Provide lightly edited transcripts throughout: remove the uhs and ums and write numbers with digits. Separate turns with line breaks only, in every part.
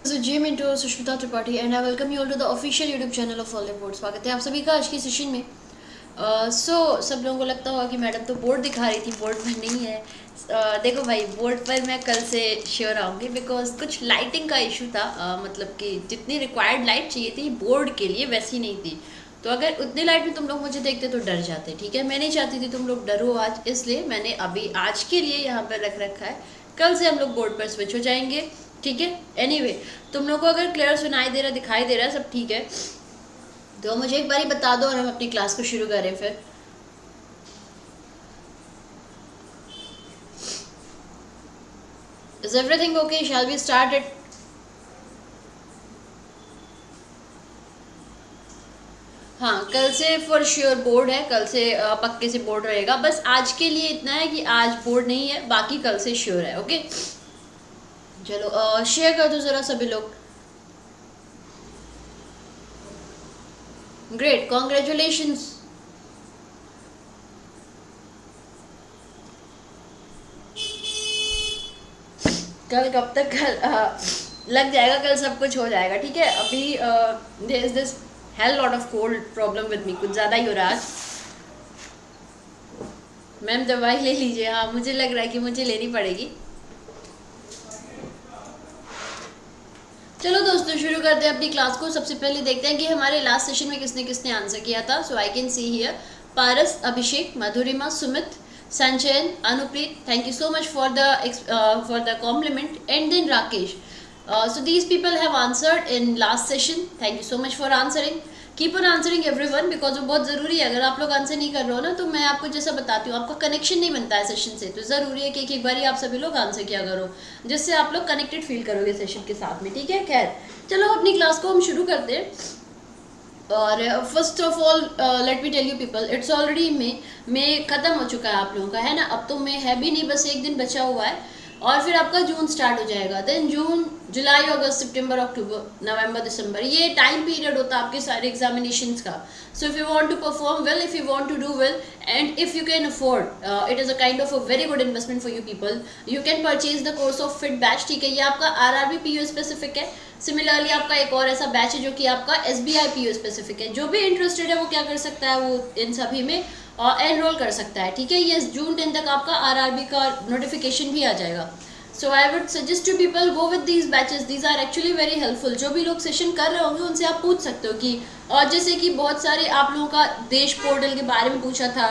जी मैं टू Sushmita Tripathi and I welcome you all to the official YouTube channel of Oliveboard. स्वागत है आप सभी का आज की सेशन में। सब लोगों को लगता होगा कि मैडम तो बोर्ड दिखा रही थी, बोर्ड पर नहीं है। देखो भाई, बोर्ड पर मैं कल से श्योर आऊँगी बिकॉज कुछ लाइटिंग का इशू था। मतलब कि जितनी रिक्वायर्ड लाइट चाहिए थी बोर्ड के लिए वैसी नहीं थी। तो अगर उतनी लाइट में तुम लोग मुझे देखते तो डर जाते, ठीक है। मैं नहीं चाहती थी तुम लोग डरो आज, इसलिए मैंने अभी आज के लिए यहाँ पर रख रखा है। कल से हम लोग बोर्ड पर स्विच हो जाएंगे, ठीक है। एनीवे, तुम लोग को अगर क्लियर सुनाई दे रहा, दिखाई दे रहा है, सब ठीक है तो मुझे एक बार ही बता दो और हम अपनी क्लास को शुरू करें फिर। Is everything okay? Shall we start it? हाँ, कल से फॉर श्योर बोर्ड है, कल से पक्के से बोर्ड रहेगा। बस आज के लिए इतना है कि आज बोर्ड नहीं है, बाकी कल से श्योर है। ओके चलो शेयर कर दो ज़रा सभी लोग। Great, congratulations. कल कब तक? कल लग जाएगा, कल सब कुछ हो जाएगा, ठीक है। अभी there is this hell lot of cold problem with me, कुछ ज़्यादा ही हो रहा है आज। मैम दवाई ले लीजिए। हाँ, मुझे लग रहा है कि मुझे लेनी पड़ेगी। चलो दोस्तों, शुरू करते हैं अपनी क्लास को। सबसे पहले देखते हैं कि हमारे लास्ट सेशन में किसने किसने आंसर किया था। सो आई कैन सी हियर पारस, अभिषेक, मधुरिमा, सुमित, संचयन, Anupreet, thank you so much for the compliment, and then Rakesh. So these people have answered in last session. Thank you so much for answering. Keep on answering everyone because वो बहुत ज़रूरी है। अगर आप लोग answer नहीं कर रहे हो ना, तो मैं आपको जैसा बताती हूँ, आपका कनेक्शन नहीं बनता है सेशन से। तो ज़रूरी है कि एक बार ही आप सभी लोग आंसर किया करो, जिससे आप लोग कनेक्टेड फील करोगे सेशन के साथ में, ठीक है। खैर चलो, अपनी क्लास को हम शुरू करते हैं। और first of all let me tell you people, it's already May ख़त्म हो चुका है आप लोगों का, है ना। अब तो मई है भी नहीं, बस एक दिन बचा हुआ है और फिर आपका जून स्टार्ट हो जाएगा। देन जून, जुलाई, अगस्त, सितंबर, अक्टूबर, नवंबर, दिसंबर, ये टाइम पीरियड होता है आपके सारे एग्जामिनेशंस का। So if you want to perform well, if you want to do well, and if you can afford, it is a kind of a very good investment for you people, you can purchase the course of fit batch, ठीक है। ये आपका RRB PO specific है। Similarly आपका एक और ऐसा batch है जो कि आपका SBI PO स्पेसिफिक है। जो भी इंटरेस्टेड है वो क्या कर सकता है, वो इन सभी में एनरोल कर सकता है, ठीक है। ये जून 10 तक आपका RRB का नोटिफिकेशन भी आ जाएगा। So I would suggest to people go with these batches, these are actually very helpful. जो भी लोग सेशन कर रहे होंगे उनसे आप पूछ सकते हो कि, और जैसे कि बहुत सारे आप लोगों का देश पोर्टल के बारे में पूछा था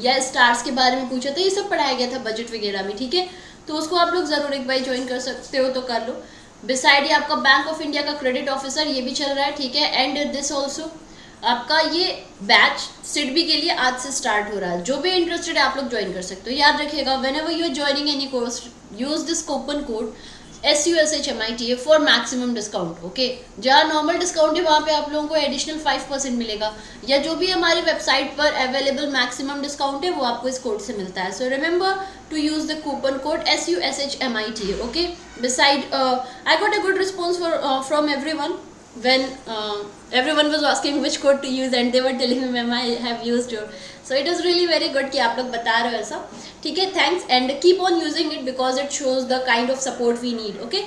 या स्टार्स के बारे में पूछा था, ये सब पढ़ाया गया था बजट वगैरह में, ठीक है। तो उसको आप लोग ज़रूर एक बार ज्वाइन कर सकते हो तो कर लो। बिसाइड ये आपका बैंक ऑफ इंडिया का क्रेडिट ऑफिसर ये भी चल रहा है, ठीक है। एंड दिस ऑल्सो आपका ये बैच सिडबी के लिए आज से स्टार्ट हो रहा है। जो भी इंटरेस्टेड है आप लोग ज्वाइन कर सकते हो। याद रखिएगा, whenever you are joining any course, use this coupon code SUSHMITA for maximum discount, okay. जहाँ नॉर्मल डिस्काउंट है वहाँ पे आप लोगों को एडिशनल 5% मिलेगा, या जो भी हमारी वेबसाइट पर अवेलेबल मैक्सिमम डिस्काउंट है वो आपको इस कोड से मिलता है। So remember to use the coupon code SUSHMITA, okay. Beside, I got a good response from everyone when everyone was asking which code to use and they were telling me, ma'am, I have used your, so it is really very good कि आप लोग बता रहे हो ऐसा, ठीक है। Thanks and keep on using it because it shows the kind of support we need, okay.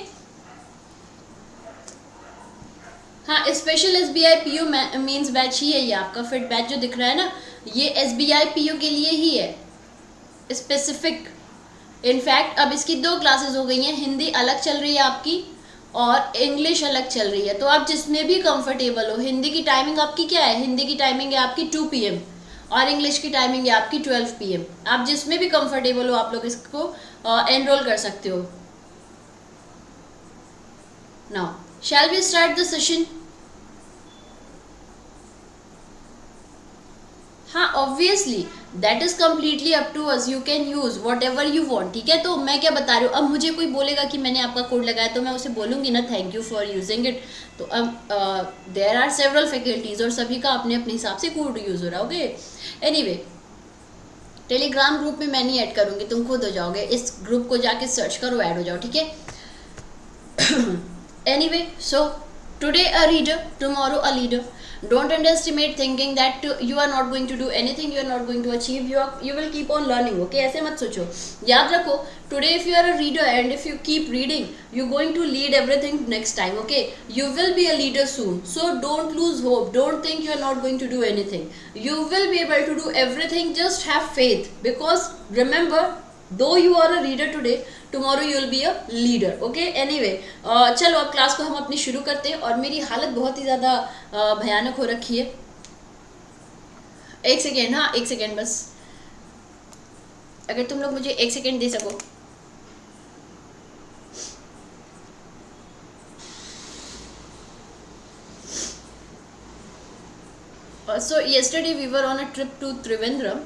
हाँ, special SBI PO means batch ही है ये आपका फिट बैच जो दिख रहा है ना, ये SBI PO के लिए ही है स्पेसिफिक। इनफैक्ट अब इसकी 2 क्लासेस हो गई हैं, हिंदी अलग चल रही है आपकी और इंग्लिश अलग चल रही है। तो आप जिसमें भी कंफर्टेबल हो, हिंदी की टाइमिंग आपकी क्या है, हिंदी की टाइमिंग है आपकी 2 PM और इंग्लिश की टाइमिंग है आपकी 12 PM। आप जिसमें भी कंफर्टेबल हो आप लोग इसको एनरोल कर सकते हो। Now shall we start the session? हाँ, obviously that is completely up to us, you can use whatever you want, ठीक है। तो मैं क्या बता रही हूँ, अब मुझे कोई बोलेगा कि मैंने आपका कोड लगाया तो मैं उसे बोलूँगी ना thank you for using it. तो अब देयर आर सेवरल फैकल्टीज और सभी का अपने अपने हिसाब से कोड यूज हो रहा है, ओके। एनीवे, टेलीग्राम ग्रुप में मैं नहीं ऐड करूँगी, तुम खुद हो जाओगे। इस ग्रुप को जाके सर्च करो, ऐड हो जाओ, ठीक है। Anyway, so today a reader, tomorrow a leader. Don't underestimate thinking that you are not going to do anything, you are not going to achieve, you will keep on learning. Okay, ऐसे मत सोचो. याद रखो, today if you are a reader and if you keep reading, you're going to lead everything next time. Okay, you will be a leader soon. So don't lose hope. Don't think you are not going to do anything. You will be able to do everything. Just have faith, because remember, though you are a reader today, tomorrow you will be a leader. Okay, anyway, चलो अब class को हम अपनी शुरू करते हैं. और मेरी हालत बहुत ही ज़्यादा भयानक हो रखी है. एक सेकेंड, हाँ एक सेकेंड बस, अगर तुम लोग मुझे एक सेकेंड दे सको. So yesterday we were on a trip to Trivandrum,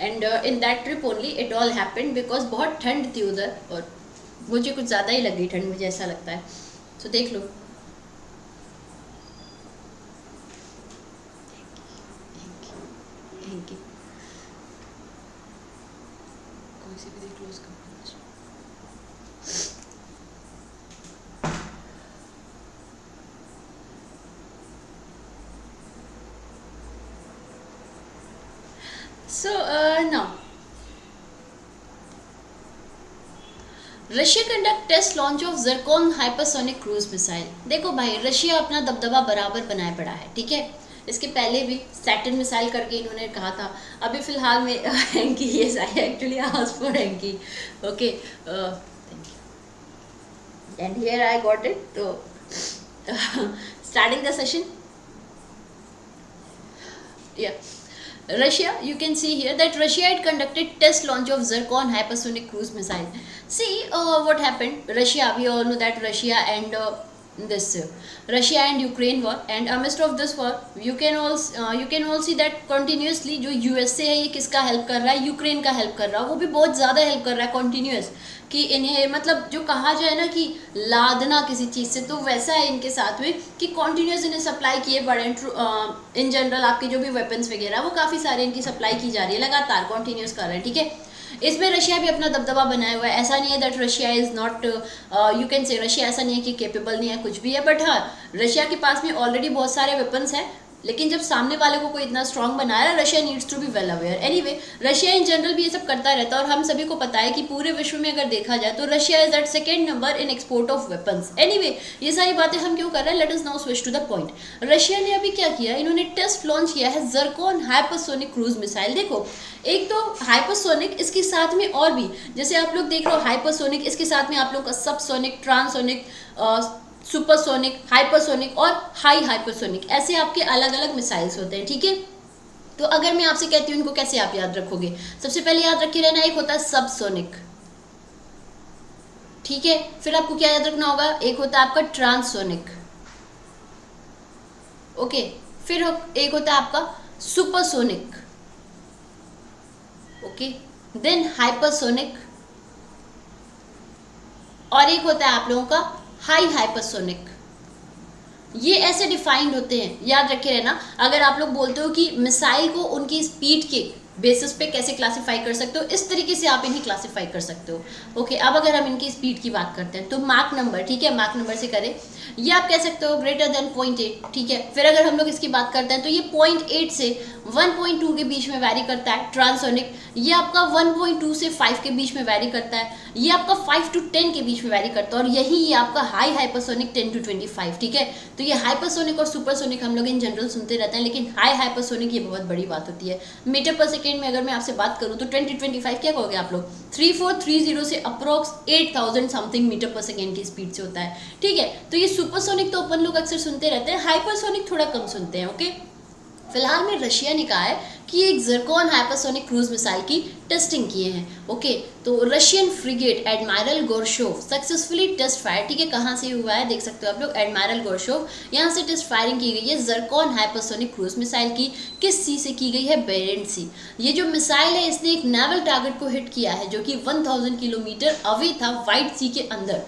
and in that trip only it all happened, because बहुत ठंड थी उधर, और मुझे कुछ ज़्यादा ही लग गई ठंड, मुझे ऐसा लगता है. तो देख लो. So now Russia conduct test launch of Zircon hypersonic cruise missile. देखो भाई, रशिया अपना दबदबा बराबर बनाए पड़ा है. ठीक है, इसके पहले भी सैटर्न मिसाइल करके इन्होंने कहा था. अभी फिलहाल में हैंकी, ये actually asked for hanky. Okay, and here I got it. तो स्टार्टिंग द सेशन. या Russia, you can see here that Russia had conducted test launch of Zircon hypersonic cruise missile. See what happened. Russia, we all know that Russia and Russia and Ukraine war, and amidst of this war you can all see that continuously जो USA है ये किसका help कर रहा है, Ukraine का help कर रहा है. वो भी बहुत ज़्यादा हेल्प कर रहा है कंटिन्यूस, कि इन्हें मतलब जो कहा जाए ना कि लादना किसी चीज़ से, तो वैसा है इनके साथ में कि कॉन्टीन्यूस इन्हें सप्लाई किए बड़े. इन जनरल आपके जो भी वेपन्स वगैरह वो काफ़ी सारे इनकी सप्लाई की जा रही है, लगातार कॉन्टीन्यूस कर रहे हैं. ठीक है, इसमें रशिया भी अपना दबदबा बनाया हुआ है. ऐसा नहीं है that Russia is not, you can say Russia ऐसा नहीं है कि कैपेबल नहीं है, कुछ भी है. बट हाँ, रशिया के पास में ऑलरेडी बहुत सारे वेपन्स हैं, लेकिन जब सामने वाले को कोई इतना स्ट्रांग बना रहा है, Russia needs to be well aware. Anyway, Russia in general भी ये सब करता रहता है, और हम सभी को पता है कि पूरे विश्व में अगर देखा जाए तो Russia is at second number in export of weapons. Anyway, ये सारी बातें हम क्यों कर रहे हैं, let us now switch to the point. Russia ने अभी क्या किया, इन्होंने टेस्ट लॉन्च किया है ज़रकोन हाइपरसोनिक क्रूज मिसाइल. देखो, एक तो हाइपरसोनिक, इसके साथ में और भी, जैसे आप लोग देख रहे हो हाइपरसोनिक, इसके साथ में आप लोग का सबसोनिक, ट्रांसोनिक, सुपरसोनिक, हाइपरसोनिक और हाई हाइपरसोनिक, ऐसे आपके अलग अलग मिसाइल्स होते हैं. ठीक है, तो अगर मैं आपसे कहती हूँ इनको कैसे आप याद रखोगे, सबसे पहले याद रखे रहना, एक होता है सबसोनिक. ठीक है, फिर आपको क्या याद रखना होगा, एक होता है आपका ट्रांसोनिक. ओके, फिर एक होता है आपका सुपरसोनिक. ओके, देन हाइपरसोनिक, और एक होता है आप लोगों का हाई हाइपरसोनिक. ये ऐसे डिफाइंड होते हैं, याद रखे रहना. अगर आप लोग बोलते हो कि मिसाइल को उनकी स्पीड के बेसिस पे कैसे क्लासिफाई कर सकते हो, इस तरीके से आप इन्हें क्लासिफाई कर सकते हो. ओके, अब अगर हम इनकी स्पीड की बात करते हैं तो मार्क नंबर, ठीक है, मार्क नंबर से करें, ये आप कह सकते हो ग्रेटर देन 0.8. ठीक है, फिर अगर हम लोग इसकी बात करते हैं तो ये 0.8 से 1.2 के बीच में वैरी करता है. ट्रांसोनिक, ये आपका 1.2 से 5 के बीच में वैरी करता है. ये आपका 5 to 10 के बीच में वैरी करता है. और यही ये आपका हाई हाइपरसोनिक 10 to 25. ठीक है, तो ये हाइपरसोनिक और सुपरसोनिक हम लोग इन जनरल सुनते रहते हैं, लेकिन हाई हाइपरसोनिक ये बहुत बड़ी बात होती है. मीटर पर सेकेंड में अगर मैं आपसे बात करूँ तो 20-25 क्या कहोगे आप लोग, 3430 से अप्रोक्स 8000 समथिंग मीटर पर सेकेंड की स्पीड से होता है. ठीक है, तो ये सुपरसोनिक तो अपन लोग अक्सर सुनते रहते हैं, हाइपरसोनिक थोड़ा कम सुनते हैं. ओके, फिलहाल में रशिया ने कहा है कि एक ज़रकोन हाइपरसोनिक क्रूज मिसाइल की टेस्टिंग किए हैं. ओके, तो Russian frigate Admiral Gorshkov successfully test fire. ठीक है, कहाँ से हुआ है देख सकते हो आप लोग, एडमायरल गोरशोव, यहाँ से टेस्ट फायरिंग की गई है ज़रकोन हाइपरसोनिक क्रूज मिसाइल की. किस सी से की गई है, बेरेंट सी. ये जो मिसाइल है इसने एक नेवल टारगेट को हिट किया है जो कि 1000 किलोमीटर अवे था व्हाइट सी के अंदर.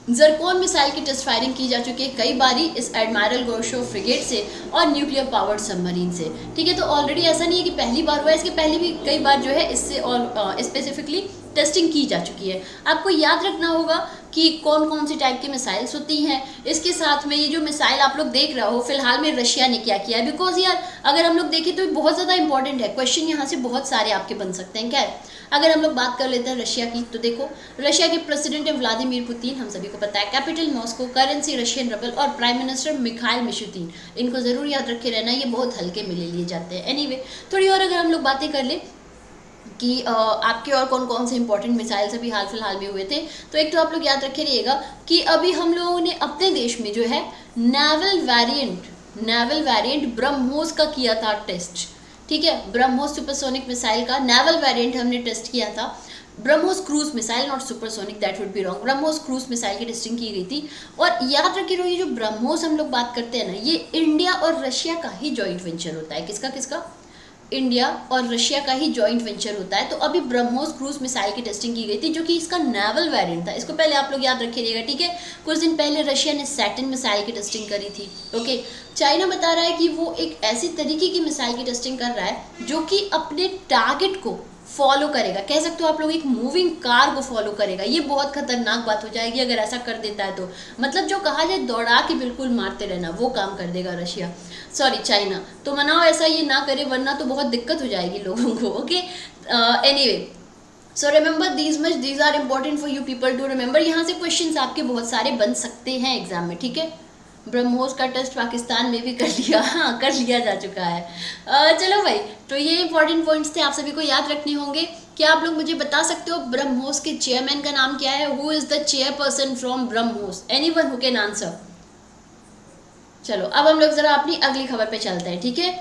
ज़रकोन मिसाइल की टेस्ट फायरिंग की जा चुकी है कई बारी इस एडमायरल गोरशोव फ्रिगेट से और न्यूक्लियर पावर्ड सबमरीन से. ठीक है, तो ऑलरेडी ऐसा नहीं है कि पहली बार हुआ है, इसके पहले भी कई बार जो है इससे और स्पेसिफिकली टेस्टिंग की जा चुकी है. आपको याद रखना होगा कि कौन कौन सी टाइप की मिसाइल्स होती हैं। इसके साथ में ये जो मिसाइल आप लोग देख रहे हो फिलहाल में रशिया ने क्या किया है, बिकॉज यार अगर हम लोग देखें तो बहुत ज़्यादा इंपॉर्टेंट है, क्वेश्चन यहाँ से बहुत सारे आपके बन सकते हैं। क्या है, अगर हम लोग बात कर लेते हैं रशिया की, तो देखो रशिया के प्रेसिडेंट है व्लादिमीर पुतिन, हम सभी को पता है, capital Moscow, currency Russian rouble और प्राइम मिनिस्टर मिखाइल मिशुतिन। इनको जरूर याद रखे रहना, ये बहुत हल्के में ले लिए जाते हैं। एनीवे थोड़ी और अगर हम लोग बातें कर ले कि आपके और कौन कौन से इंपॉर्टेंट मिसाइल्स अभी हाल फिलहाल में हुए थे, तो एक तो आप लोग याद रखे रहिएगा कि अभी हम लोगों ने अपने देश में जो है नेवल वेरिएंट ब्रह्मोस का किया था टेस्ट। ठीक है, ब्रह्मोस सुपरसोनिक मिसाइल का नेवल वेरिएंट हमने टेस्ट किया था। BrahMos cruise missile, not supersonic, that would be wrong. BrahMos cruise missile की टेस्टिंग की गई थी। और याद रखे रहो, ये जो ब्रह्मोस हम लोग बात करते हैं ना, ये इंडिया और रशिया का ही जॉइंट वेंचर होता है। किसका? इंडिया और रशिया का ही जॉइंट वेंचर होता है। तो अभी ब्रह्मोस क्रूज मिसाइल की टेस्टिंग की गई थी, जो कि इसका नेवल वेरिएंट था। इसको पहले आप लोग याद रखिएगा, ठीक है। कुछ दिन पहले रशिया ने सैटर्न मिसाइल की टेस्टिंग करी थी। ओके, चाइना बता रहा है कि वो एक ऐसी तरीके की मिसाइल की टेस्टिंग कर रहा है जो कि अपने टारगेट को फॉलो करेगा। कह सकते हो आप लोग एक मूविंग कार को फॉलो करेगा। ये बहुत खतरनाक बात हो जाएगी अगर ऐसा कर देता है तो, मतलब जो कहा जाए दौड़ा के बिल्कुल मारते रहना, वो काम कर देगा चाइना। तो मनाओ ऐसा ये ना करे, वरना तो बहुत दिक्कत हो जाएगी लोगों को। Okay, anyway so remember these much, these are important for you people to remember. यहाँ से क्वेश्चंस आपके बहुत सारे बन सकते हैं एग्जाम में, ठीक है। ब्रह्मोस का टेस्ट पाकिस्तान में भी कर लिया, हाँ कर लिया जा चुका है। चलो भाई, तो ये इंपॉर्टेंट पॉइंट्स थे, आप सभी को याद रखने होंगे। क्या आप लोग मुझे बता सकते हो ब्रह्मोस के चेयरमैन का नाम क्या है? Who is the chairperson from BrahMos? Anyone who can answer? चलो अब हम लोग जरा अपनी अगली खबर पे चलते हैं, ठीक है।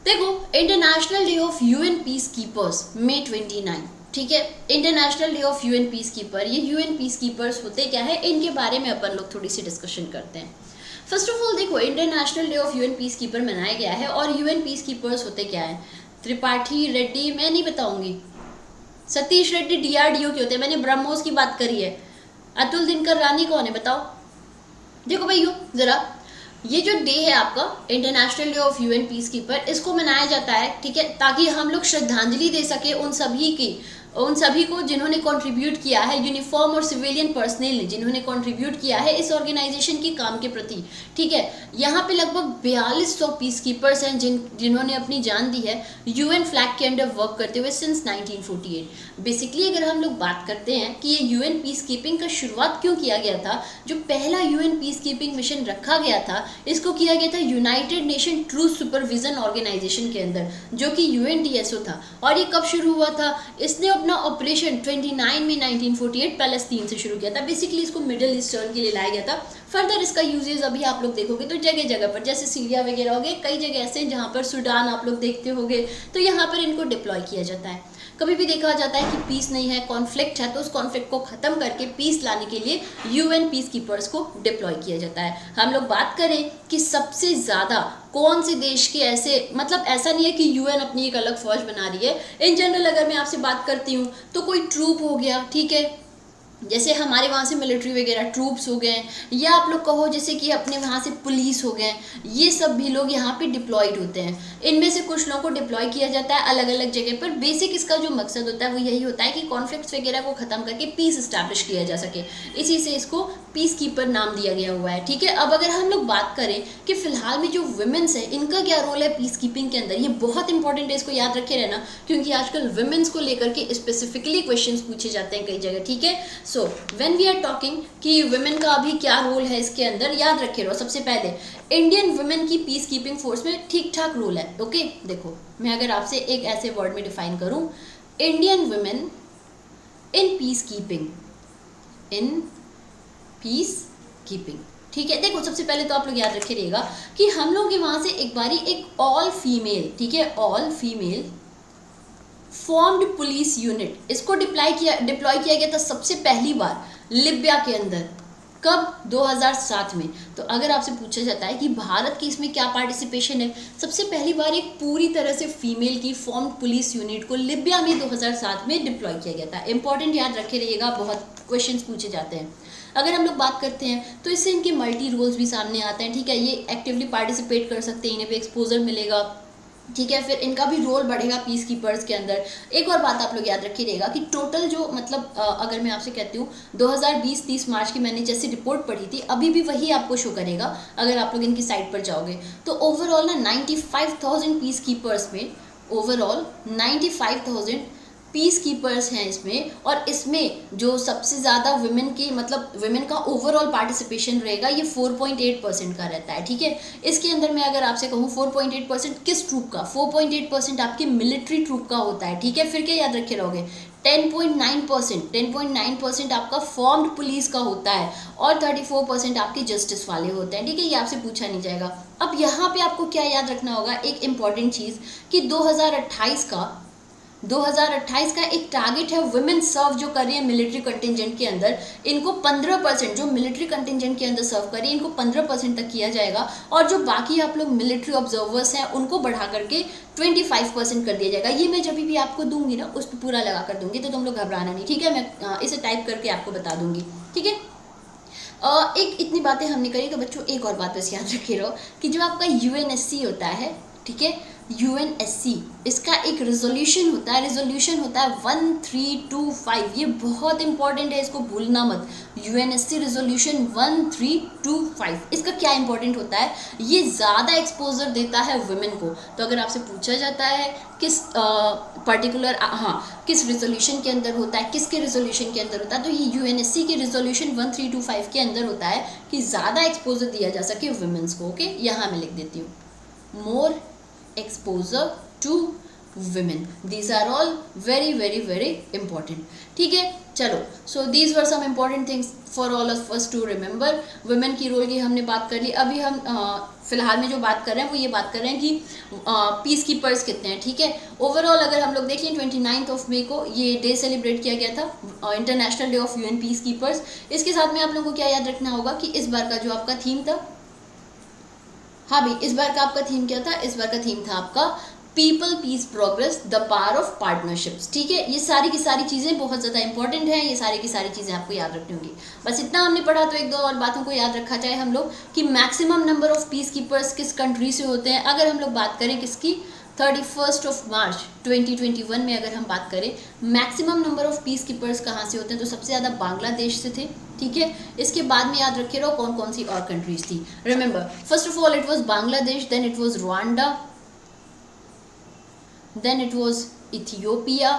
देखो, international day of UN peace keepers May 29, ठीक है। International day of UN peace keeper, ये यूएन पीस कीपर्स होते क्या है, इनके बारे में अपन लोग थोड़ी सी डिस्कशन करते हैं। फर्स्ट ऑफ ऑल देखो, international day of UN peace keeper मनाया गया है, और यूएन पीस कीपर्स होते क्या है? त्रिपाठी रेड्डी, मैं नहीं बताऊंगी, सतीश रेड्डी DRDO के होते हैं। मैंने ब्रह्मोस की बात करी है। अतुल दिनकर रानी कौन है बताओ? देखो भाइयों जरा, ये जो डे है आपका international day of UN peace keeper, इसको मनाया जाता है, ठीक है, ताकि हम लोग श्रद्धांजलि दे सके उन सभी को जिन्होंने कंट्रीब्यूट किया है, यूनिफॉर्म और सिविलियन पर्सनल ने जिन्होंने कंट्रीब्यूट किया है इस ऑर्गेनाइजेशन की काम के प्रति, ठीक है। यहाँ पे लगभग 4200 पीस कीपर्स हैं जिन्होंने अपनी जान दी है यूएन फ्लैग के अंडर वर्क करते हुए सिंस 1948। बेसिकली अगर हम लोग बात करते हैं कि ये यूएन पीस कीपिंग का शुरुआत क्यों किया गया था, जो पहला यूएन पीस कीपिंग मिशन रखा गया था, इसको किया गया था United Nation truth supervision organisation के अंदर, जो कि UNTSO था। और ये कब शुरू हुआ था? इसने अपना ऑपरेशन 29 में 1948 पैलेस्तीन से शुरू किया था। बेसिकली इसको मिडिल ईस्टर्न के लिए लाया गया था। फर्दर इसका यूजेज अभी आप लोग देखोगे तो जगह जगह पर, जैसे सीरिया वगैरह हो गए, कई जगह ऐसे हैं जहाँ पर, सूडान आप लोग देखते होंगे, तो यहाँ पर इनको डिप्लॉय किया जाता है। कभी भी देखा जाता है कि पीस नहीं है, कॉन्फ्लिक्ट है, तो उस कॉन्फ्लिक्ट को खत्म करके पीस लाने के लिए यूएन पीस कीपर्स को डिप्लॉय किया जाता है। हम लोग बात करें कि सबसे ज़्यादा कौन से देश के ऐसे, मतलब ऐसा नहीं है कि यूएन अपनी एक अलग फौज बना रही है। इन जनरल अगर मैं आपसे बात करती हूँ तो कोई ट्रूप हो गया, ठीक है, जैसे हमारे वहाँ से मिलिट्री वगैरह ट्रूप्स हो गए, या आप लोग कहो जैसे कि अपने वहाँ से पुलिस हो गए, ये सब भी लोग यहाँ पे डिप्लॉयड होते हैं। इनमें से कुछ लोगों को डिप्लॉय किया जाता है अलग अलग जगह पर। बेसिक इसका जो मकसद होता है वो यही होता है कि कॉन्फ्लिक्ट्स वगैरह को ख़त्म करके पीस इस्टेब्लिश किया जा सके, इसी से इसको पीस कीपर नाम दिया गया हुआ है, ठीक है। अब अगर हम लोग बात करें कि फिलहाल में जो वुमेन्स है इनका क्या रोल है पीस कीपिंग के अंदर, ये बहुत इंपॉर्टेंट है, इसको याद रखे रहना, क्योंकि आजकल वुमेन्स को लेकर के स्पेसिफिकली क्वेश्चन पूछे जाते हैं कई जगह, ठीक है। So when we are talking कि वुमेन का अभी क्या रोल है इसके अंदर, याद रखे रहो। सबसे पहले इंडियन वुमेन की पीस कीपिंग फोर्स में ठीक ठाक रोल है, ओके। देखो, मैं अगर आपसे एक ऐसे वर्ड में डिफाइन करूं, Indian women in peace keeping, ठीक है। देखो, सबसे पहले तो आप लोग याद रखिएगा कि हम लोग के वहां से एक बारी एक ऑल फीमेल, ठीक है, all female formed police unit, इसको डिप्लॉय किया गया था सबसे पहली बार लिबिया के अंदर। कब? 2007 में। तो अगर आपसे पूछा जाता है कि भारत की इसमें क्या पार्टिसिपेशन है, सबसे पहली बार एक पूरी तरह से फीमेल की फॉर्म्ड पुलिस यूनिट को लिबिया में 2007 में डिप्लॉय किया गया था। इंपॉर्टेंट, याद रखे रहिएगा, बहुत क्वेश्चंस पूछे जाते हैं। अगर हम लोग बात करते हैं तो इससे इनके मल्टी रोल्स भी सामने आते हैं, ठीक है। ये एक्टिवली पार्टिसिपेट कर सकते हैं, इन्हें भी एक्सपोजर मिलेगा, ठीक है। फिर इनका भी रोल बढ़ेगा पीस कीपर्स के अंदर। एक और बात आप लोग याद रखिएगा कि टोटल जो मतलब अगर मैं आपसे कहती हूँ 2020-30 मार्च की मैंने जैसी रिपोर्ट पढ़ी थी, अभी भी वही आपको शो करेगा अगर आप लोग इनकी साइट पर जाओगे। तो ओवरऑल ना 95,000 पीस कीपर्स में, ओवरऑल 95,000 पीस कीपर्स हैं इसमें, और इसमें जो सबसे ज़्यादा विमेन की मतलब विमेन का ओवरऑल पार्टिसिपेशन रहेगा ये 4.8% का रहता है। ठीक है। इसके अंदर मैं अगर आपसे कहूँ 4.8% किस ट्रूप का, 4.8% आपकी मिलिट्री ट्रूप का होता है। ठीक है। फिर क्या याद रखे रहोगे, 10.9% आपका फॉर्म्ड पुलिस का होता है, और 34% आपके जस्टिस वाले होते हैं। ठीक है। ये आपसे पूछा नहीं जाएगा। अब यहाँ पे आपको क्या याद रखना होगा, एक इंपॉर्टेंट चीज़ कि 2028 का एक टारगेट है वुमेन सर्व जो कर रही है मिलिट्री कंटिजेंट के अंदर, इनको 15% जो मिलिट्री कंटिजेंट के अंदर सर्व कर रही है इनको 15% तक किया जाएगा, और जो बाकी आप लोग मिलिट्री ऑब्जर्वर्स हैं उनको बढ़ा करके 25% कर दिया जाएगा। ये मैं जब भी आपको दूंगी ना उस पर पूरा लगा कर दूंगी, तो तुम लोग घबराना नहीं। ठीक है। मैं इसे टाइप करके आपको बता दूंगी। ठीक है। एक इतनी बातें हमने करी, तो बच्चों एक और बात बस याद रखे रहो कि जो आपका यूएनएससी होता है, ठीक है, यूएनएससी, इसका एक रेजोल्यूशन होता है, 1325। ये बहुत इंपॉर्टेंट है, इसको भूलना मत। यूएनएससी रेजोल्यूशन 1325, इसका क्या इंपॉर्टेंट होता है, ये ज़्यादा एक्सपोजर देता है वुमेन को। तो अगर आपसे पूछा जाता है किस पर्टिकुलर किस रेजोल्यूशन के अंदर होता है, किसके रेजोल्यूशन के अंदर होता है, तो ये यूएनएससी के रेजोल्यूशन 1325 के अंदर होता है कि ज़्यादा एक्सपोजर दिया जा सके वुमेन्स को। ओके, यहाँ मैं लिख देती हूँ, मोर exposure to women. These are all very very very important. ठीक है। चलो, so these were some important things for all of us to remember. women की रोल की हमने बात कर ली। अभी हम फिलहाल में जो बात कर रहे हैं वो ये बात कर रहे हैं कि पीस कीपर्स कितने हैं। ठीक है। ओवरऑल अगर हम लोग देखें 29 मई को ये डे सेलिब्रेट किया गया था, international day of UN peace keepers. इसके साथ में आप लोगों को क्या याद रखना होगा कि इस बार का जो आपका थीम था, हाँ भाई, इस बार का आपका थीम क्या था, इस बार का थीम था आपका people peace progress the power of partnerships. ठीक है। ये सारी की सारी चीज़ें बहुत ज़्यादा इंपॉर्टेंट हैं, ये सारी की सारी चीज़ें आपको याद रखनी होंगी। बस इतना हमने पढ़ा, तो एक दो और बातों को याद रखा जाए हम लोग कि maximum number of peace keepers किस कंट्री से होते हैं। अगर हम लोग बात करें किसकी, 31 मार्च 2021 में अगर हम बात करें maximum number of peace keepers कहाँ से होते हैं, तो सबसे ज़्यादा बांग्लादेश से थे। ठीक है। इसके बाद में याद रखे रहो कौन कौन सी और कंट्रीज थी। Remember, first of all it was Bangladesh, then it was Rwanda, then it was Ethiopia,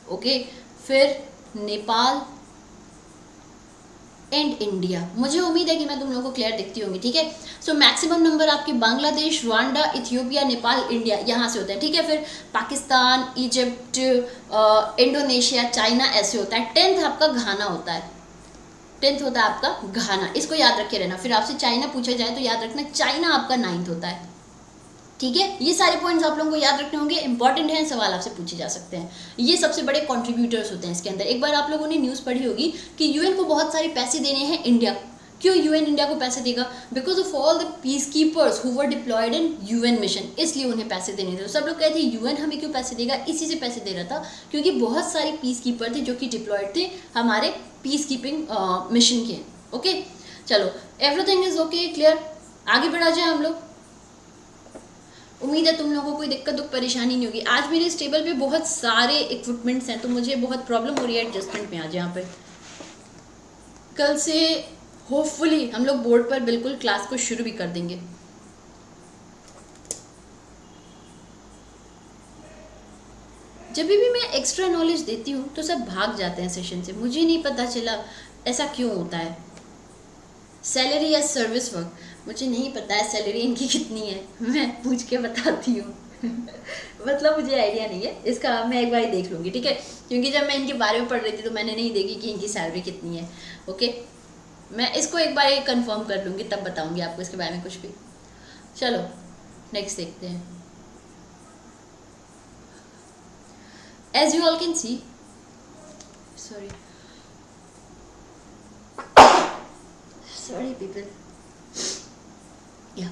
okay, फिर नेपाल एंड इंडिया। मुझे उम्मीद है कि मैं तुम लोगों को क्लियर दिखती होंगी। ठीक है। सो मैक्सिमम नंबर आपके Bangladesh, Rwanda, Ethiopia, Nepal, India यहाँ से होते हैं। ठीक है। फिर पाकिस्तान, इजिप्ट, इंडोनेशिया, चाइना ऐसे होता है। 10th आपका घाना होता है, 10th होता है आपका घाना, इसको याद रखे रहना। फिर आपसे चाइना पूछा जाए तो याद रखना चाइना आपका 9th होता है। ठीक है। ये सारे पॉइंट्स आप लोगों को याद रखने होंगे, इंपॉर्टेंट हैं, सवाल आपसे पूछे जा सकते हैं। ये सबसे बड़े कंट्रीब्यूटर्स होते हैं इसके अंदर। एक बार आप लोगों ने न्यूज़ पढ़ी होगी कि यूएन को बहुत सारे पैसे देने हैं इंडिया। क्यों यूएन इंडिया को पैसे देगा, because of all the peace keepers who were deployed in UN mission, इसलिए उन्हें पैसे देने थे। सब लोग कहते हैं यूएन हमें क्यों पैसे देगा, इसी से पैसे दे रहा था क्योंकि बहुत सारे पीस कीपर थे जो कि डिप्लॉयड थे हमारे पीस कीपिंग मिशन के। ओके, चलो, एवरीथिंग इज ओके, क्लियर, आगे बढ़ा जाए हम लोग। उम्मीद है तुम लोगों को कोई दिक्कत परेशानी नहीं होगी। आज मेरे इस टेबल पे बहुत सारे इक्विपमेंट्स हैं तो मुझे बहुत प्रॉब्लम हो रही है एडजस्टमेंट में आज यहाँ पे। कल से होपफुली हम लोग बोर्ड पर बिल्कुल क्लास को शुरू भी कर देंगे। जब भी मैं एक्स्ट्रा नॉलेज देती हूँ तो सब भाग जाते हैं सेशन से, मुझे नहीं पता चला ऐसा क्यों होता है। सैलरी या सर्विस वर्क, मुझे नहीं पता है सैलरी इनकी कितनी है, मैं पूछ के बताती हूँ मतलब मुझे आइडिया नहीं है इसका, मैं एक बार देख लूँगी। ठीक है। क्योंकि जब मैं इनके बारे में पढ़ रही थी तो मैंने नहीं देखी कि इनकी सैलरी कितनी है। ओके, मैं इसको एक बार कंफर्म कर लूँगी तब बताऊँगी आपको इसके बारे में कुछ भी। चलो नेक्स्ट देखते हैं। As you all can see, sorry people, yeah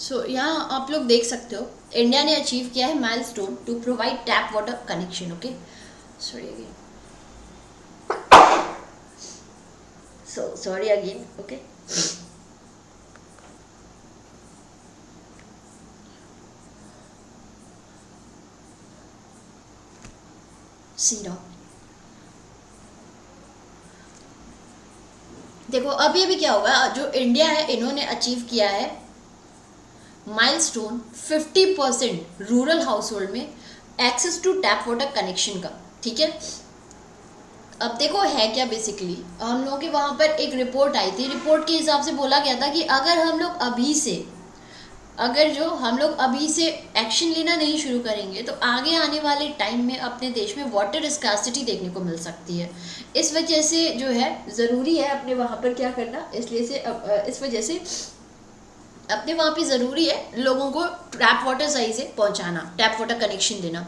so यहाँ आप लोग देख सकते हो इंडिया ने अचीव किया है milestone to provide tap water connection. Okay, sorry again, sorry again. Okay, see now, देखो अभी अभी क्या होगा, जो इंडिया है इन्होंने अचीव किया है माइलस्टोन 50% रूरल हाउस होल्ड में access to tap water connection का, ठीक है। अब देखो है क्या, बेसिकली हम लोगों के वहाँ पर एक रिपोर्ट आई थी, रिपोर्ट के हिसाब से बोला गया था कि अगर हम लोग अभी से एक्शन लेना नहीं शुरू करेंगे तो आगे आने वाले टाइम में अपने देश में वाटर स्कार्सिटी देखने को मिल सकती है। इस वजह से जो है ज़रूरी है अपने वहाँ पर क्या करना, इस वजह से अपने वहाँ पे ज़रूरी है लोगों को टैप वाटर सही से पहुँचाना, टैप वाटर कनेक्शन देना।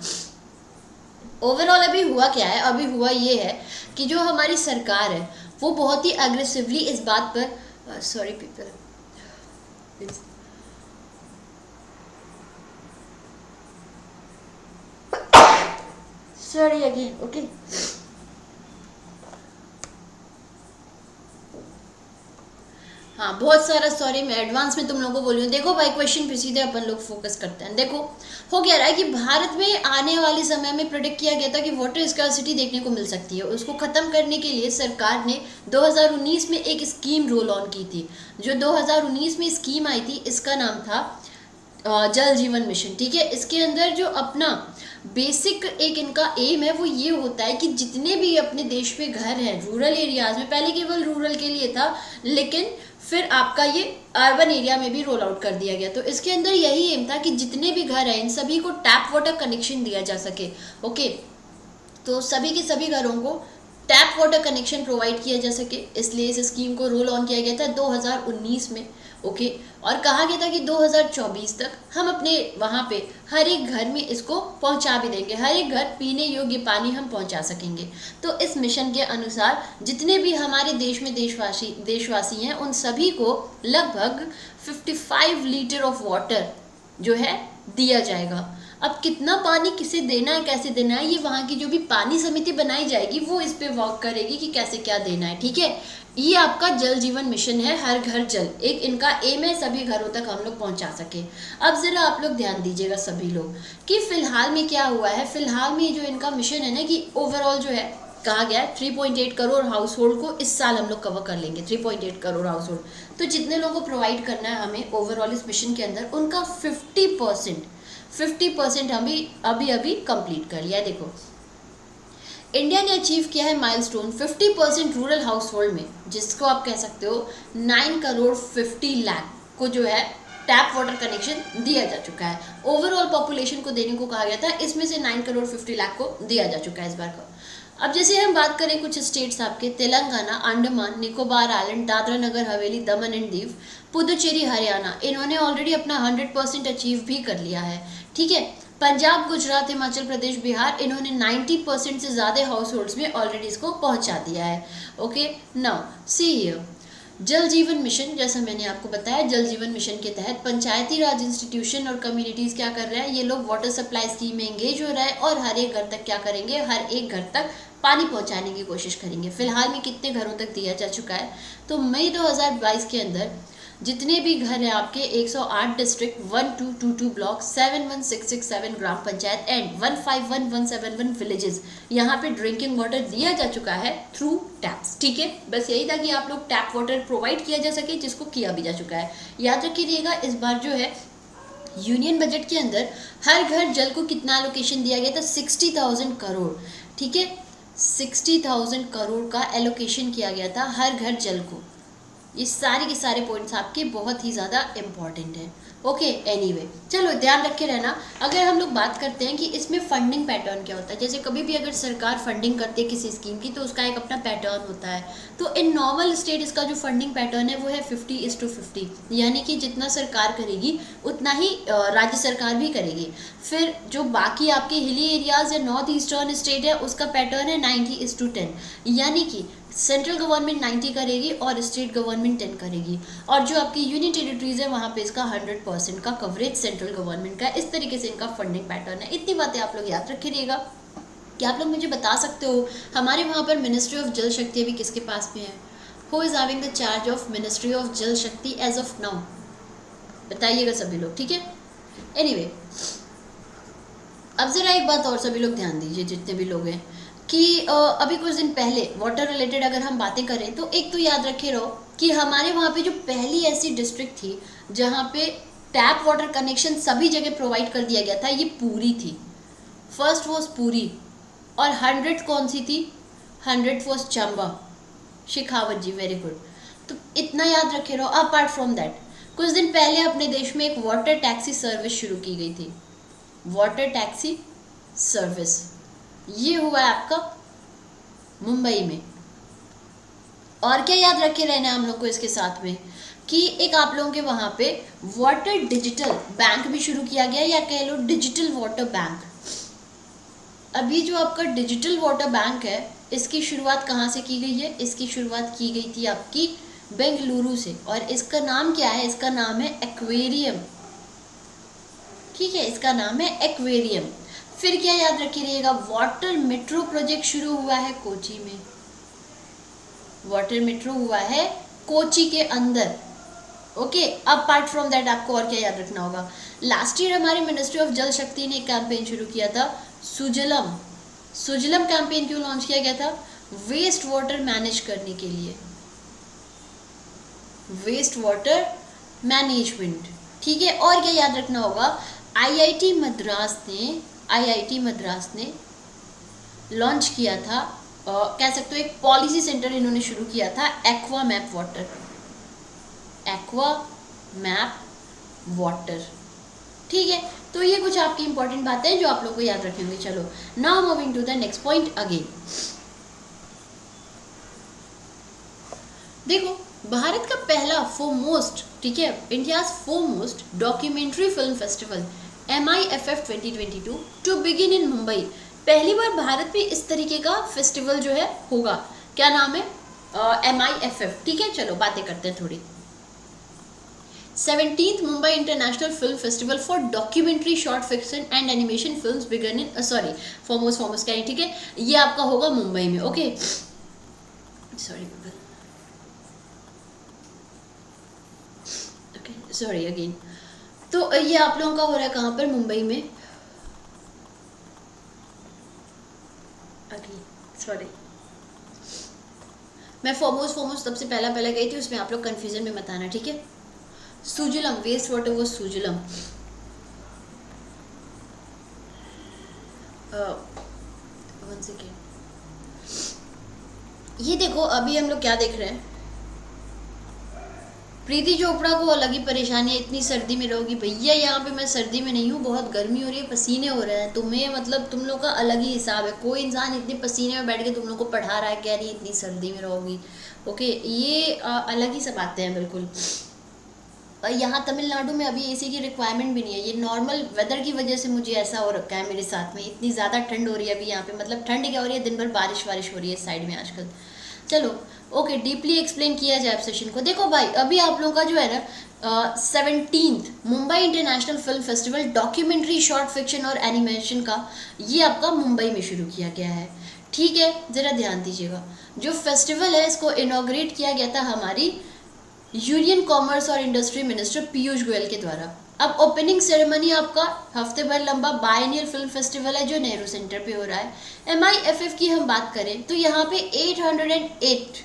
ओवरऑल अभी हुआ क्या है, अभी हुआ ये है कि जो हमारी सरकार है वो बहुत ही एग्रेसिवली इस बात पर sorry people, sorry again, okay. हाँ बहुत सारा सॉरी, मैं एडवांस में तुम लोगों को बोल रही हूँ। देखो भाई क्वेश्चन पे सीधे अपन लोग फोकस करते हैं। देखो हो क्या रहा है कि भारत में आने वाले समय में प्रेडिक्ट किया गया था कि वाटर स्कार्सिटी देखने को मिल सकती है। उसको ख़त्म करने के लिए सरकार ने 2019 में एक स्कीम रोल ऑन की थी। जो 2019 में स्कीम आई थी इसका नाम था जल जीवन मिशन, ठीक है। इसके अंदर जो अपना बेसिक एक इनका एम है वो ये होता है कि जितने भी अपने देश में घर हैं रूरल एरियाज़ में, पहले केवल रूरल के लिए था लेकिन फिर आपका ये अर्बन एरिया में भी रोल आउट कर दिया गया। तो इसके अंदर यही एम था कि जितने भी घर हैं इन सभी को टैप वाटर कनेक्शन दिया जा सके, ओके। तो सभी के सभी घरों को टैप वाटर कनेक्शन प्रोवाइड किया जा सके, इसलिए इस स्कीम को रोल ऑन किया गया था 2019 में, ओके। और कहा गया था कि 2024 तक हम अपने वहाँ पे हर एक घर में इसको पहुँचा भी देंगे, हर एक घर पीने योग्य पानी हम पहुँचा सकेंगे। तो इस मिशन के अनुसार जितने भी हमारे देश में देशवासी हैं उन सभी को लगभग 55 लीटर ऑफ वाटर जो है दिया जाएगा। अब कितना पानी किसे देना है, कैसे देना है, ये वहाँ की जो भी पानी समिति बनाई जाएगी वो इस पे वर्क करेगी कि कैसे क्या देना है, ठीक है। ये आपका जल जीवन मिशन है, हर घर जल, एक इनका एम है सभी घरों तक हम लोग पहुँचा सके। अब ज़रा आप लोग ध्यान दीजिएगा सभी लोग कि फ़िलहाल में क्या हुआ है। फ़िलहाल में जो इनका मिशन है ना कि ओवरऑल जो है कहा गया है 3.8 करोड़ हाउस होल्ड को इस साल हम लोग कवर कर लेंगे। 3.8 करोड़ हाउस होल्ड, तो जितने लोगों को प्रोवाइड करना है हमें ओवरऑल इस मिशन के अंदर उनका 50% हमें अभी कंप्लीट कर लिया है। देखो इंडिया ने अचीव किया है माइलस्टोन 50% रूरल हाउस होल्ड में, जिसको आप कह सकते हो 9 करोड़ 50 लाख को जो है टैप वाटर कनेक्शन दिया जा चुका है। ओवरऑल पॉपुलेशन को देने को कहा गया था, इसमें से 9 करोड़ 50 लाख को दिया जा चुका है इस बार का। अब जैसे हम बात करें कुछ स्टेट्स आपके, Telangana, Andaman Nicobar island, Dadra Nagar Haveli, Daman and Diu, Puducherry, Haryana, इन्होंने ऑलरेडी अपना 100% अचीव भी कर लिया है, ठीक है। पंजाब, गुजरात, हिमाचल प्रदेश, बिहार, इन्होंने 90% से ज़्यादा हाउस होल्ड्स में ऑलरेडी इसको पहुंचा दिया है, ओके। नाउ सी हियर जल जीवन मिशन, जैसा मैंने आपको बताया जल जीवन मिशन के तहत पंचायती राज इंस्टीट्यूशन और कम्युनिटीज़ क्या कर रहे हैं, ये लोग वाटर सप्लाई स्कीम में एंगेज हो रहा है और हर एक घर तक क्या करेंगे, हर एक घर तक पानी पहुंचाने की कोशिश करेंगे। फिलहाल में कितने घरों तक दिया जा चुका है, तो मई 2022 के अंदर जितने भी घर हैं आपके 108 district, 1222 block, 71667 gram panchayat and 151171 villages, यहाँ पे ड्रिंकिंग वाटर दिया जा चुका है थ्रू टैप्स, ठीक है। बस यही था कि आप लोग टैप वाटर प्रोवाइड किया जा सके, जिसको किया भी जा चुका है। याद रखिएगा इस बार जो है यूनियन बजट के अंदर हर घर जल को कितना एलोकेशन दिया गया था, 60,000 करोड़, ठीक है। 60,000 करोड़ का एलोकेशन किया गया था हर घर जल को। ये सारे के सारे पॉइंट्स आपके बहुत ही ज़्यादा इम्पॉर्टेंट हैं, ओके। एनीवे चलो ध्यान रखे रहना। अगर हम लोग बात करते हैं कि इसमें फंडिंग पैटर्न क्या होता है, जैसे कभी भी अगर सरकार फंडिंग करती है किसी स्कीम की तो उसका एक अपना पैटर्न होता है। तो इन नॉर्मल स्टेट इसका जो फंडिंग पैटर्न है वो है 50:50, यानी कि जितना सरकार करेगी उतना ही राज्य सरकार भी करेगी। फिर जो बाकी आपके हिली एरियाज़ या नॉर्थ ईस्टर्न स्टेट है उसका पैटर्न है 90:10, यानी कि सेंट्रल गवर्नमेंट 90 करेगी और स्टेट गवर्नमेंट 10 करेगी। और जो आपकी यूनियन टेरिटरीज है वहाँ पे इसका 100% का कवरेज सेंट्रल गवर्नमेंट का। इस तरीके से इनका फंडिंग पैटर्न है। इतनी बातें आप लोग याद रखिएगा। क्या आप लोग मुझे बता सकते हो हमारे वहाँ पर मिनिस्ट्री ऑफ जल शक्ति अभी किसके पास में है? Who is having the charge of ministry of जल शक्ति एज ऑफ नाउ? बताइएगा सभी लोग, ठीक है। एनीवे अब ज़रा एक बात और सभी लोग ध्यान दीजिए जितने भी लोग हैं। कि अभी कुछ दिन पहले वाटर रिलेटेड अगर हम बातें करें तो एक तो याद रखे रहो कि हमारे वहाँ पे जो पहली ऐसी डिस्ट्रिक्ट थी जहाँ पे टैप वाटर कनेक्शन सभी जगह प्रोवाइड कर दिया गया था, ये पूरी थी। फर्स्ट वॉज पूरी, और 100 कौन सी थी? 100 was Chamba. Shekhawat ji, very good. तो इतना याद रखे रहो। अपार्ट फ्रॉम दैट, कुछ दिन पहले अपने देश में एक वाटर टैक्सी सर्विस शुरू की गई थी। वाटर टैक्सी सर्विस, ये हुआ है आपका मुंबई में। और क्या याद रखे रहना हम लोग को इसके साथ में कि एक आप लोगों के वहाँ पे वाटर डिजिटल बैंक भी शुरू किया गया, या कह लो डिजिटल वाटर बैंक। अभी जो आपका डिजिटल वाटर बैंक है, इसकी शुरुआत कहाँ से की गई है? इसकी शुरुआत की गई थी आपकी बेंगलुरु से, और इसका नाम क्या है? इसका नाम है एक्वेरियम। ठीक है, इसका नाम है एक्वेरियम। फिर क्या याद रखिएगा, वाटर मेट्रो प्रोजेक्ट शुरू हुआ है कोची में। वाटर मेट्रो हुआ है कोची के अंदर। ओके, अपार्ट फ्रॉम दैट आपको और क्या याद रखना होगा? लास्ट ईयर हमारी मिनिस्ट्री ऑफ जल शक्ति ने एक कैंपेन शुरू किया था, सुजलम। सुजलम कैंपेन क्यों लॉन्च किया गया था? वेस्ट वाटर मैनेज करने के लिए, वेस्ट वाटर मैनेजमेंट। ठीक है, और क्या याद रखना होगा? आईआईटी मद्रास ने लॉन्च किया था, कह सकते हो एक पॉलिसी सेंटर इन्होंने शुरू किया था, aqua map water. Aqua map water. ठीक है, तो ये कुछ आपकी इंपॉर्टेंट बातें हैं जो आप लोगों को याद रखेंगे। चलो, now moving to the next point again. देखो, भारत का पहला फोरमोस्ट, ठीक है, India's foremost documentary film festival MIFF 2022 to begin in Mumbai. पहली बार भारत में इस तरीके का फेस्टिवल जो है होगा। क्या नाम है? MIFF। ठीक है, चलो बातें करते हैं थोड़ी। 17th Mumbai international film festival for documentary short fiction and animation films began in foremost क्या है? ठीक है, ये आपका होगा मुंबई में। Okay, sorry again. तो ये आप लोगों का हो रहा है कहाँ पर? मुंबई में। सॉरी, मैं फोरमोस्ट सबसे पहला गई थी, उसमें आप लोग कंफ्यूजन में मत आना। ठीक है, सुजलम, वेस्ट वाटर वो सुजलम। वन सेकेंड, ये देखो अभी हम लोग क्या देख रहे हैं। प्रीति चोपड़ा को अलग ही परेशानी है, इतनी सर्दी में रहोगी। भैया यहाँ पे मैं सर्दी में नहीं हूँ, बहुत गर्मी हो रही है, पसीने हो रहे हैं। तुम्हें मतलब तुम लोग का अलग ही हिसाब है। कोई इंसान इतने पसीने में बैठ के तुम लोग को पढ़ा रहा है, कह रही इतनी सर्दी में रहोगी। ओके, ये अलग ही सब बातें हैं बिल्कुल। और यहाँ तमिलनाडु में अभी एसी की रिक्वायरमेंट भी नहीं है। ये नॉर्मल वेदर की वजह से मुझे ऐसा हो रखा है मेरे साथ में। इतनी ज़्यादा ठंड हो रही है अभी यहाँ पे, मतलब ठंड क्या हो रही है, दिन भर बारिश हो रही है इस साइड में आजकल। चलो ओके, डीपली एक्सप्लेन किया जाए सेशन को। देखो भाई, अभी आप लोगों का जो है ना 17th Mumbai international film festival documentary short fiction और एनिमेशन का, ये आपका मुंबई में शुरू किया गया है। ठीक है, ज़रा ध्यान दीजिएगा। जो फेस्टिवल है इसको इनॉग्रेट किया गया था हमारी यूनियन कॉमर्स और इंडस्ट्री मिनिस्टर पीयूष गोयल के द्वारा। अब ओपनिंग सेरेमनी आपका हफ्ते भर लंबा बायनियल फिल्म फेस्टिवल है जो नेहरू सेंटर पे हो रहा है। MIFF की हम बात करें तो यहाँ पे 808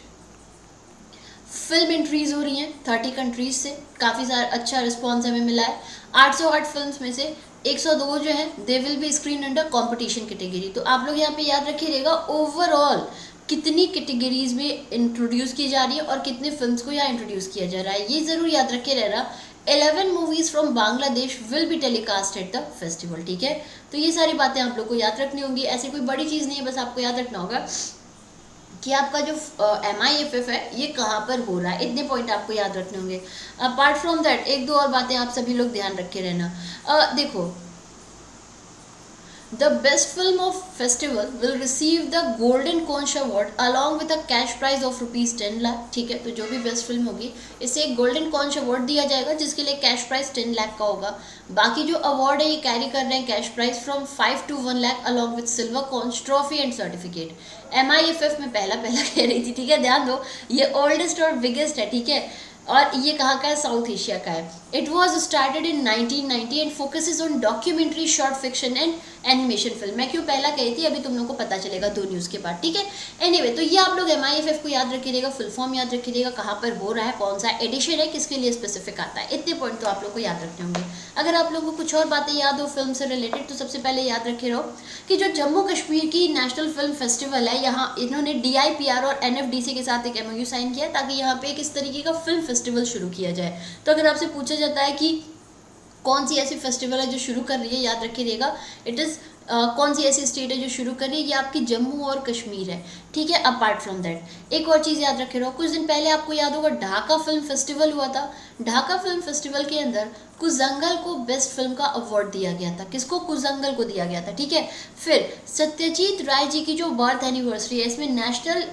फिल्म एंट्रीज हो रही हैं 30 कंट्रीज से। काफ़ी सारा अच्छा रिस्पॉन्स हमें मिला है। 808 फिल्म्स में से 102 जो है they will be screen under competition category. तो आप लोग यहाँ पे याद रखिएगा ओवरऑल कितनी कैटेगरीज में इंट्रोड्यूस की जा रही है और कितने फिल्म्स को यहाँ इंट्रोड्यूस किया जा रहा है, ये ज़रूर याद रखे रहना। 11 movies from Bangladesh will be telecast at the festival. ठीक है, तो ये सारी बातें आप लोग को याद रखनी होंगी। ऐसी कोई बड़ी चीज़ नहीं है, बस आपको याद रखना होगा कि आपका जो MIFF है ये कहाँ पर हो रहा है। इतने पॉइंट आपको याद रखने होंगे। अपार्ट फ्रॉम दैट एक दो और बातें आप सभी लोग ध्यान रखे रहना। देखो, the best film of festival will receive the golden conch award along with a cash prize of ₹10 lakh. ठीक है, तो जो भी बेस्ट फिल्म होगी इसे एक गोल्डन कॉन्च अवार्ड दिया जाएगा जिसके लिए कैश प्राइस 10 लाख का होगा। बाकी जो अवार्ड है ये कैरी कर रहे हैं cash price from 5 to 1 lakh along with silver conch trophy and certificate. MIFF में पहला कह रही थी, ठीक है, ध्यान दो, ये ओल्डेस्ट और बिगेस्ट है। ठीक है, और ये कहाँ का है, साउथ एशिया का है। It was started in 1990 and focuses on documentary, short fiction and animation film. मैं क्यों पहला कही थी, अभी तुम लोगों को पता चलेगा 2 न्यूज़ के बाद, ठीक है। एनीवे, तो ये आप लोग MIFF को याद रखिएगा, फुल फॉर्म याद रखिएगा, कहाँ पर हो रहा है, कौन सा एडिशन है, किसके लिए स्पेसिफिक आता है, इतने पॉइंट तो आप लोग को याद रखने होंगे। अगर आप लोगों को कुछ और बातें याद हो फिल्म से रिलेटेड, तो सबसे पहले याद रखे रहो कि जो जम्मू कश्मीर की नेशनल फिल्म फेस्टिवल है, यहाँ इन्होंने DIPR और NFDC के साथ एक MOU साइन किया ताकि यहाँ पे एक इस तरीके का फिल्म फेस्टिवल शुरू किया जाए। तो अगर आपसे पूछा जाता है कि कौन सी ऐसी फेस्टिवल है जो शुरू कर रही है, याद रखिएगा इट इज़ कौन सी ऐसी स्टेट है जो शुरू कर रही है, ये आपकी जम्मू और कश्मीर है, ठीक है। अपार्ट फ्रॉम दैट एक और चीज़ याद रखे रहो, कुछ दिन पहले आपको याद होगा ढाका फिल्म फेस्टिवल हुआ था। ढाका फिल्म फेस्टिवल के अंदर कुजंगल को बेस्ट फिल्म का अवार्ड दिया गया था। किसको? कुजंगल को दिया गया था, ठीक है। फिर सत्यजीत राय जी की जो बर्थ एनिवर्सरी है, इसमें national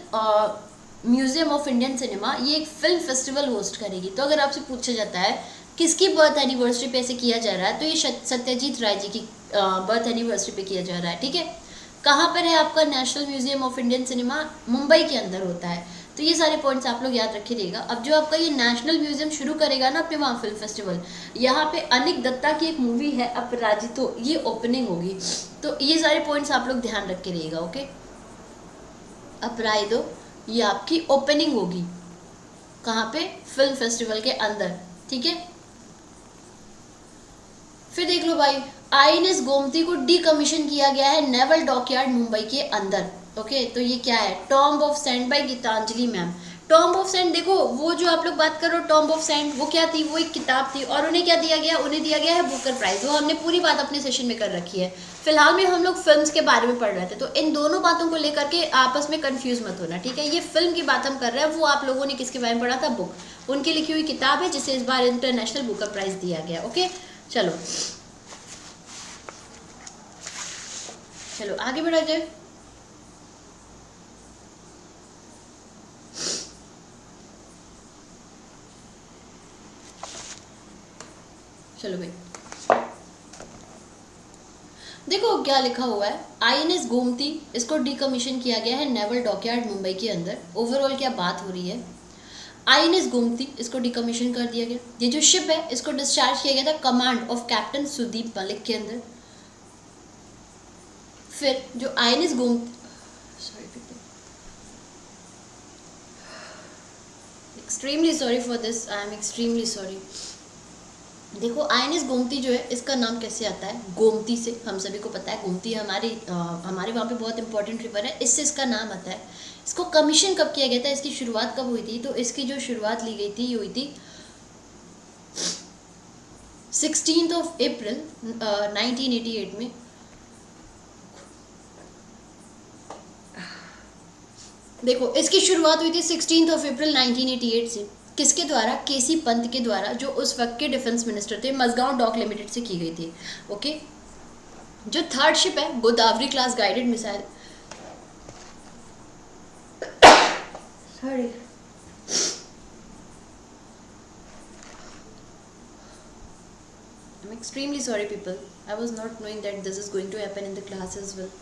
museum of Indian cinema ये एक फिल्म फेस्टिवल होस्ट करेगी। तो अगर आपसे पूछा जाता है किसकी बर्थ एनिवर्सरी पे ऐसे किया जा रहा है, तो ये सत्यजीत राय जी की बर्थ एनिवर्सरी पे किया जा रहा है, ठीक है। कहाँ पर है आपका national museum of Indian cinema? Mumbai के अंदर होता है। तो ये सारे पॉइंट्स आप लोग याद रखिएगा। अब जो आपका ये नेशनल म्यूजियम शुरू करेगा ना अपने वहाँ फिल्म फेस्टिवल, यहाँ पे अनिक दत्ता की एक मूवी है अपराजितो, ये ओपनिंग होगी। तो ये सारे पॉइंट्स आप लोग ध्यान रख के रहिएगा, ओके। अपराजितो ये आपकी ओपनिंग होगी कहाँ पे? फिल्म फेस्टिवल के अंदर, ठीक है। फिर देख लो भाई, INS गोमती को डीकमीशन किया गया है नेवल डॉकयार्ड मुंबई के अंदर, ओके। तो ये क्या है? Tomb of sand by Geetanjali ma'am. Tomb of sand, देखो वो जो आप लोग बात करो टॉम्ब ऑफ सैंड, वो क्या थी? वो एक किताब थी और उन्हें क्या दिया गया? उन्हें दिया गया है बुकर प्राइज। वो हमने पूरी बात अपने सेशन में कर रखी है। फिलहाल में हम लोग फिल्म्स के बारे में पढ़ रहे थे, तो इन दोनों बातों को लेकर के आपस में कंफ्यूज मत होना, ठीक है। ये फिल्म की बात हम कर रहे हैं, वो आप लोगों ने किसके बारे में पढ़ा था? बुक। उनकी लिखी हुई किताब है जिसे इस बार इंटरनेशनल बुकर प्राइज दिया गया, ओके। चलो आगे बढ़ा जाए। चलो भाई, देखो क्या लिखा हुआ है, INS गोमती, इसको डीकमीशन किया गया है नेवल डॉकयार्ड मुंबई के अंदर। ओवरऑल क्या बात हो रही है? INS गोमती, इसको डीकमीशन कर दिया गया। ये जो शिप है इसको डिस्चार्ज किया गया था command of captain Sudeep Malik के अंदर। फिर जो INS Gomti, extremely sorry for this, I am extremely sorry. देखो INS गोमती जो है, इसका नाम कैसे आता है? गोमती से। हम सभी को पता है गोमती हमारे वहाँ पे बहुत इंपॉर्टेंट रिवर है, इससे इसका नाम आता है। इसको कमीशन कब किया गया था? इसकी शुरुआत कब हुई थी? तो इसकी जो शुरुआत ली गई थी ये हुई थी 16 अप्रैल 1988 में। देखो इसकी शुरुआत हुई थी 16 अप्रैल 1988 से। किसके द्वारा? KC पंत के द्वारा, जो उस वक्त के डिफेंस मिनिस्टर थे। मजगांव डॉक लिमिटेड से की गई थी, ओके। जो थर्ड शिप है Godavari class guided missile, sorry I'm extremely sorry people, I was not knowing that this is going to happen in the class as well.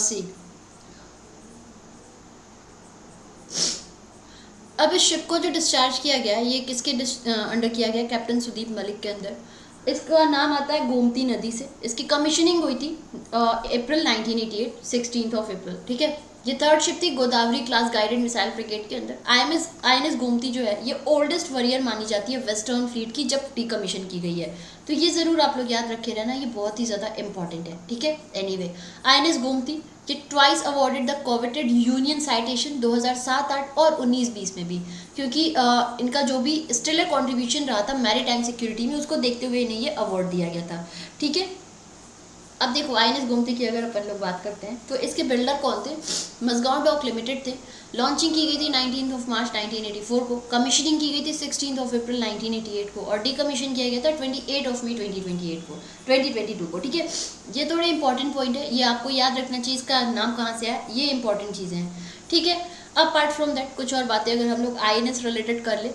सी, अब इस शिप को जो डिस्चार्ज किया गया है, ये किसके अंडर किया गया? कैप्टन सुदीप मलिक के अंदर। इसका नाम आता है गोमती नदी से। इसकी कमीशनिंग हुई थी अप्रैल 1988, 16 अप्रैल, ठीक है। ये थर्ड शिप थी Godavari class guided missile frigate के अंदर। INS गोमती जो है ये ओल्डेस्ट वॉरियर मानी जाती है वेस्टर्न फ्लीट की, जब डीकमीशन की गई है। तो ये ज़रूर आप लोग याद रखे रहना, ये बहुत ही ज़्यादा इंपॉर्टेंट है, ठीक है। एनीवे, INS गोमती ये twice awarded the coveted union citation 2007-8 और 19-20 में भी, क्योंकि इनका जो भी स्टिलर कॉन्ट्रीब्यूशन रहा था मैरीटाइम सिक्योरिटी में, उसको देखते हुए इन्हें ये अवार्ड दिया गया था, ठीक है। अब देखो INS गोमती की अगर अपन लोग बात करते हैं तो इसके बिल्डर कौन थे? मजगांव डॉक लिमिटेड थे। लॉन्चिंग की गई थी 19 मार्च 1984 को, कमीशनिंग की गई थी 16 अप्रैल 1988 को और डीकमीशन किया गया था 28 मई 2022 को, ठीक है। ये थोड़े इंपॉर्टेंट पॉइंट है, ये आपको याद रखना चाहिए, इसका नाम कहाँ से है, ये इंपॉर्टेंट चीज़ें हैं, ठीक है। अपार्ट फ्रॉम दैट कुछ और बातें अगर हम लोग INS रिलेटेड कर ले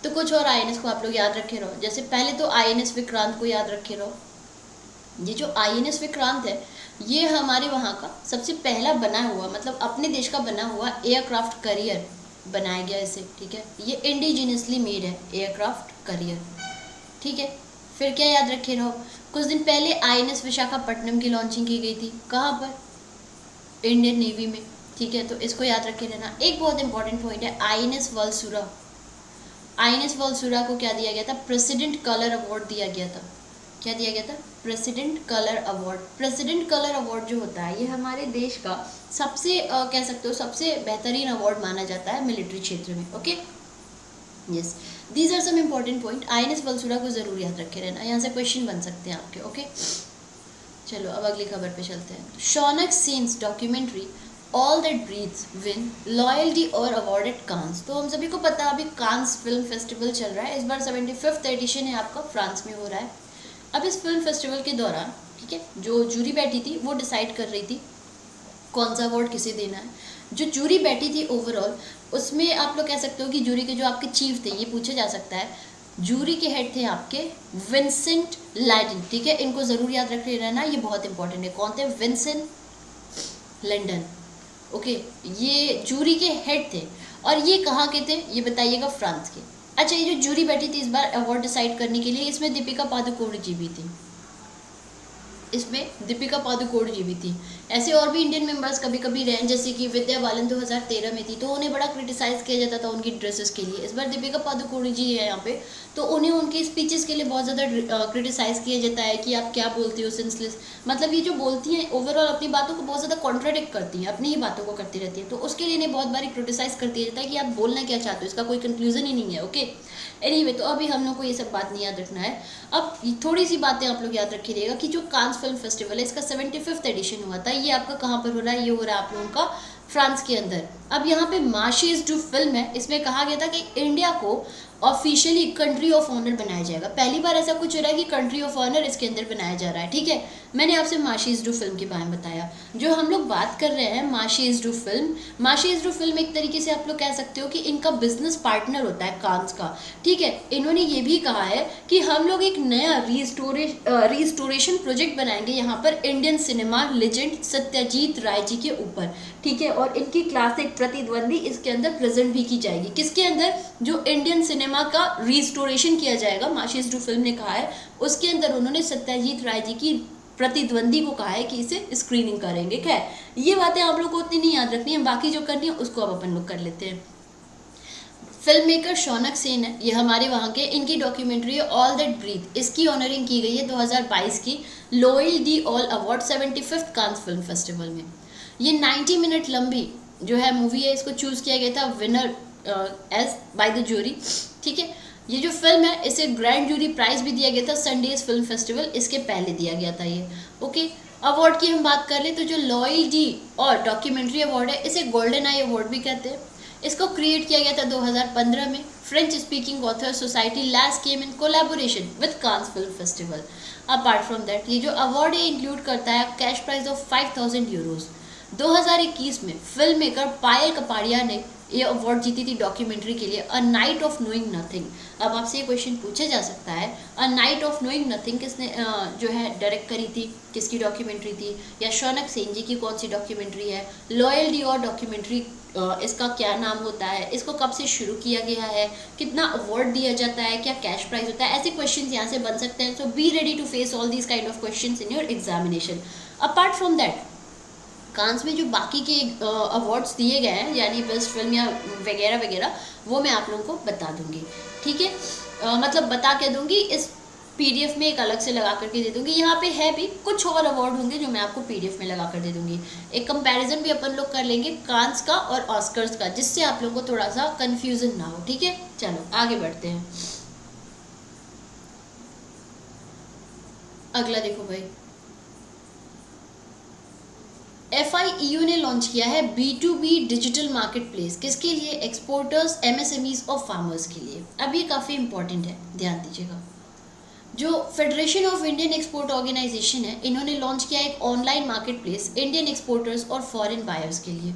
तो कुछ और INS को आप लोग याद रखे रहो। जैसे पहले तो INS विक्रांत को याद रखे रहो। ये जो INS विक्रांत है ये हमारे वहाँ का सबसे पहला बना हुआ, मतलब अपने देश का बना हुआ एयरक्राफ्ट करियर बनाया गया इसे, ठीक है। ये इंडिजिनियसली मेड है एयरक्राफ्ट करियर, ठीक है। फिर क्या याद रखे रहो, कुछ दिन पहले INS विशाखापट्टनम की लॉन्चिंग की गई थी, कहाँ पर, इंडियन नेवी में, ठीक है। तो इसको याद रखे रहना। एक बहुत इंपॉर्टेंट पॉइंट है INS वलसुरा। INS वलसुरा को क्या दिया गया था, प्रेसिडेंट कलर अवार्ड दिया गया था। क्या दिया गया था, president colour award. President colour award जो होता है ये हमारे देश का सबसे कह सकते हो सबसे बेहतरीन अवार्ड माना जाता है मिलिट्री क्षेत्र में, okay. Yes, these are some important point. INS Valsura को जरूर याद रखे रहना, यहाँ से क्वेश्चन बन सकते हैं आपके, ओके। चलो अब अगली खबर पे चलते हैं। Shaunak Sen's documentary all that breathes win loyalty और अवार्ड एट कांस। तो हम सभी को पता है अभी कांस फिल्म फेस्टिवल चल रहा है, इस बार 75th एडिशन है आपका, फ्रांस में हो रहा है। अब इस फिल्म फेस्टिवल के दौरान, ठीक है, जो जूरी बैठी थी वो डिसाइड कर रही थी कौन सा अवार्ड किसे देना है। जो जूरी बैठी थी ओवरऑल, उसमें आप लोग कह सकते हो कि जूरी के जो आपके चीफ थे, ये पूछा जा सकता है, जूरी के हेड थे आपके विंसेंट लैडन, ठीक है। इनको ज़रूर याद रख रहना, ये बहुत इंपॉर्टेंट है। कौन थे, विंसेंट लैडन, ओके। ये जूरी के हेड थे और ये कहाँ के थे ये बताइएगा, फ्रांस के। अच्छा, ये जो जूरी बैठी थी इस बार अवार्ड डिसाइड करने के लिए, इसमें दीपिका पादुकोण जी भी थी, इसमें दीपिका पादुकोण जी भी थी। ऐसे और भी इंडियन मेंबर्स कभी कभी रहे, जैसे कि विद्या बालन 2013 में थी, तो उन्हें बड़ा क्रिटिसाइज किया जाता था उनकी ड्रेसेस के लिए। इस बार दीपिका पादुकोण जी है यहाँ पे, तो उन्हें उनकी स्पीचेस के लिए बहुत ज़्यादा क्रिटिसाइज किया जाता है कि आप क्या बोलती हो, सेंसलेस, मतलब ये जो बोलती हैं ओवरऑल अपनी बातों को बहुत ज़्यादा कॉन्ट्राडिक्ट करती हैं, अपनी ही बातों को करती रहती है, तो उसके लिए इन्हें बहुत बारी क्रिटिसाइज कर दिया जाता है कि आप बोलना क्या चाहते हो, इसका कोई कंक्लूजन ही नहीं है, ओके। एनीवे, तो अभी हम लोग को ये सब बात नहीं याद रखना है। अब थोड़ी सी बातें आप लोग याद रखिएगा कि जो कांस फिल्म फेस्टिवल है इसका 75th एडिशन हुआ था, ये आपका कहाँ पर हो रहा है, ये हो रहा है आप लोगों का फ्रांस के अंदर। अब यहाँ पे मार्शेस जो फिल्म है इसमें कहा गया था कि इंडिया को ऑफिशियली कंट्री ऑफ ऑनर बनाया जाएगा। पहली बार ऐसा कुछ हो रहा है कि कंट्री ऑफ ऑनर इसके अंदर बनाया जा रहा है, ठीक है। मैंने आपसे मार्शेस डू फिल्म के बारे में बताया। जो हम लोग बात कर रहे हैं marches do film, marches do film एक तरीके से आप लोग कह सकते हो कि इनका बिजनेस पार्टनर होता है कांस का, ठीक है। इन्होंने ये भी कहा है कि हम लोग एक नया रिस्टोरेशन प्रोजेक्ट बनाएंगे यहाँ पर Indian cinema legend Satyajit Rai ji के ऊपर, ठीक है। और इनकी क्लासिक प्रतिद्वंदी इसके अंदर प्रेजेंट भी की जाएगी। किसके अंदर, जो इंडियन सिनेमा का रिस्टोरेशन किया जाएगा, मार्शेस डू फिल्म ने कहा है, उसके अंदर उन्होंने सत्यजीत राय जी की प्रतिद्वंदी को कहा है कि इसे स्क्रीनिंग करेंगे। खैर, ये बातें आप लोग को उतनी नहीं याद रखनी है, बाकी जो करनी है उसको अब अपन लोग कर लेते हैं। फिल्म मेकर शौनक सेन है, ये हमारे वहाँ के, इनकी डॉक्यूमेंट्री है ऑल दैट ब्रीथ, इसकी ऑनरिंग की गई है 2022 की loyal D all award 75th कांस फिल्म फेस्टिवल में। ये 90 मिनट लंबी जो है मूवी है, इसको चूज़ किया गया था winner as by the jury, ठीक है। ये जो फिल्म है इसे ग्रैंड जूरी प्राइज भी दिया गया था संडेज फिल्म फेस्टिवल, इसके पहले दिया गया था ये, ओके। अवार्ड की हम बात कर ले तो जो लॉयल डी और डॉक्यूमेंट्री अवार्ड है इसे गोल्डन आई अवार्ड भी कहते हैं। इसको क्रिएट किया गया था 2015 में। French speaking author society less came in collaboration with Cannes film festival. Apart from that, ये जो अवार्ड है इंक्लूड करता है कैश प्राइज ऑफ 5000 यूरोज। 2021 में फिल्म मेकर पायल कपाड़िया ने ये अवार्ड जीती थी डॉक्यूमेंट्री के लिए, a night of knowing nothing. अब आपसे ये क्वेश्चन पूछा जा सकता है, a night of knowing nothing किसने जो है डायरेक्ट करी थी, किसकी डॉक्यूमेंट्री थी, या शौनक सेन जी की कौन सी डॉक्यूमेंट्री है, लॉयल डी और डॉक्यूमेंट्री इसका क्या नाम होता है, इसको कब से शुरू किया गया है, कितना अवार्ड दिया जाता है, क्या कैश प्राइज होता है, ऐसे क्वेश्चन यहाँ से बन सकते हैं। So be ready to face all these kind of question in your examination. Apart from that, कांस में जो बाकी के अवार्ड्स दिए गए हैं, यानी बेस्ट फिल्म या वगैरह वगैरह, वो मैं आप लोगों को बता दूंगी, ठीक है। मतलब बता के दूंगी, इस PDF में एक अलग से लगा करके दे दूंगी। यहाँ पे है भी कुछ और अवार्ड होंगे जो मैं आपको PDF में लगा कर दे दूंगी। एक कंपैरिजन भी अपन लोग कर लेंगे कांस का और ऑस्कर्स का, जिससे आप लोगों को थोड़ा सा कंफ्यूजन ना हो, ठीक है। चलो आगे बढ़ते हैं। अगला देखो भाई, FIEU ने लॉन्च किया है B2B डिजिटल मार्केट प्लेस। किसके लिए, एक्सपोर्टर्स, MSMEs और फार्मर्स के लिए। अब ये काफ़ी इंपॉर्टेंट है, ध्यान दीजिएगा। जो federation of Indian export organisation है, इन्होंने लॉन्च किया एक online marketplace Indian exporters और फॉरेन बायर्स के लिए।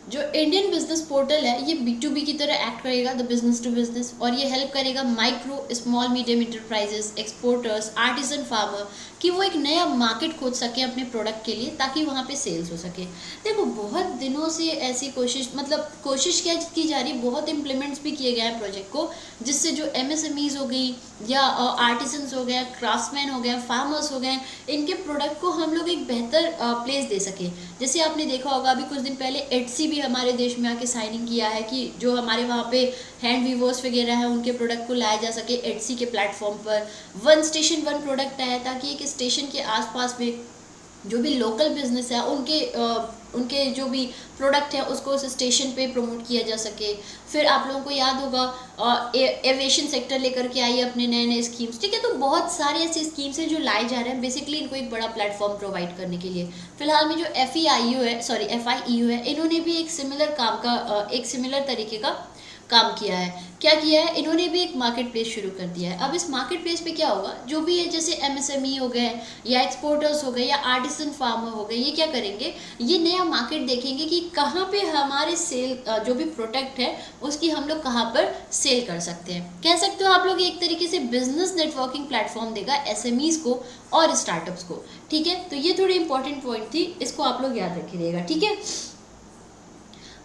जो इंडियन बिजनेस पोर्टल है ये B2B की तरह एक्ट करेगा, द बिजनेस टू बिजनेस, और ये हेल्प करेगा micro small medium enterprises, exporters, artisan farmer कि वो एक नया मार्केट खोज सके अपने प्रोडक्ट के लिए, ताकि वहाँ पे सेल्स हो सके। देखो बहुत दिनों से ऐसी कोशिश क्या की जा रही, बहुत इम्प्लीमेंट्स भी किए गए हैं प्रोजेक्ट को, जिससे जो MSMEs हो गई या आर्टिसंस हो गया, क्राफ्ट्समैन हो गया, फार्मर्स हो गए, इनके प्रोडक्ट को हम लोग एक बेहतर प्लेस दे सके। जैसे आपने देखा होगा अभी कुछ दिन पहले एटसी भी हमारे देश में आके साइनिंग किया है कि जो हमारे वहाँ पे हैंड वीवर्स वगैरह हैं उनके प्रोडक्ट को लाया जा सके एटसी के प्लेटफॉर्म पर। वन स्टेशन वन प्रोडक्ट आया ताकि एक स्टेशन के आसपास में जो भी लोकल बिजनेस है उनके जो भी प्रोडक्ट है उसको उस स्टेशन पे प्रमोट किया जा सके। फिर आप लोगों को याद होगा एविएशन सेक्टर लेकर के आई अपने नए नए स्कीम्स, ठीक है। तो बहुत सारे ऐसे स्कीम्स हैं जो लाए जा रहे हैं बेसिकली इनको एक बड़ा प्लेटफॉर्म प्रोवाइड करने के लिए। फिलहाल में जो FIEU है, इन्होंने भी एक सिमिलर तरीके का काम किया है। क्या किया है, इन्होंने भी एक मार्केट प्लेस शुरू कर दिया है। अब इस मार्केट प्लेस पे क्या होगा, जो भी है जैसे MSME हो गए या एक्सपोर्टर्स हो गए या आर्टिसन फार्मर हो गए, ये क्या करेंगे, ये नया मार्केट देखेंगे कि कहाँ पे हमारे सेल जो भी प्रोडक्ट है उसकी हम लोग कहाँ पर सेल कर सकते हैं। कह सकते हो आप लोग एक तरीके से बिजनेस नेटवर्किंग प्लेटफॉर्म देगा SMEs को और स्टार्टअप्स को, ठीक है। तो ये थोड़ी इंपॉर्टेंट पॉइंट थी, इसको आप लोग याद रखिएगा, ठीक है।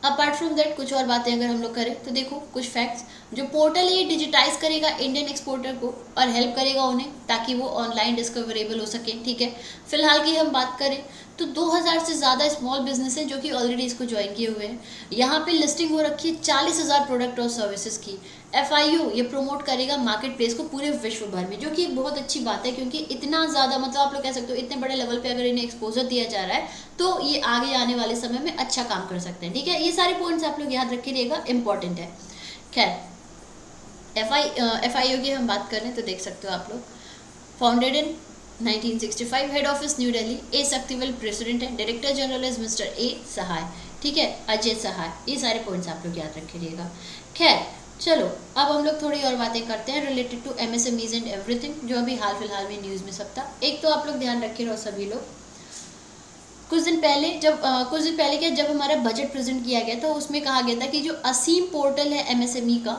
अपार्ट फ्रॉम दैट कुछ और बातें अगर हम लोग करें तो देखो कुछ फैक्ट्स, जो पोर्टल है ये डिजिटाइज करेगा इंडियन एक्सपोर्टर को और हेल्प करेगा उन्हें ताकि वो ऑनलाइन डिस्कवरेबल हो सके, ठीक है। फिलहाल की हम बात करें तो 2000 से ज़्यादा स्मॉल बिजनेस हैं जो कि ऑलरेडी इसको ज्वाइन किए हुए हैं। यहाँ पे लिस्टिंग हो रखी है 40,000 प्रोडक्ट और सर्विसेज की। FIU ये प्रमोट करेगा मार्केट प्लेस को पूरे विश्व भर में, जो कि एक बहुत अच्छी बात है क्योंकि इतना ज़्यादा मतलब आप लोग कह सकते हो इतने बड़े लेवल पे अगर इन्हें एक्सपोजर दिया जा रहा है तो ये आगे आने वाले समय में अच्छा काम कर सकते हैं, ठीक है। ये सारे पॉइंट्स आप लोग याद रखिएगा, इंपॉर्टेंट है। खैर FIU की हम बात करें तो देख सकते हो आप लोग, founded in 1965, head office New Delhi, A Shaktivel president है, director general is mister A Sahay, ठीक है, अजय सहाय। ये सारे पॉइंट्स आप लोग याद रखिएगा। खैर चलो अब हम लोग थोड़ी और बातें करते हैं related to MSMEs and everything, जो अभी हाल फिलहाल में न्यूज़ में सब था। एक तो आप लोग ध्यान रखे रहो सभी लोग, कुछ दिन पहले क्या जब हमारा बजट प्रेजेंट किया गया था उसमें कहा गया था कि जो असीम पोर्टल है MSME का,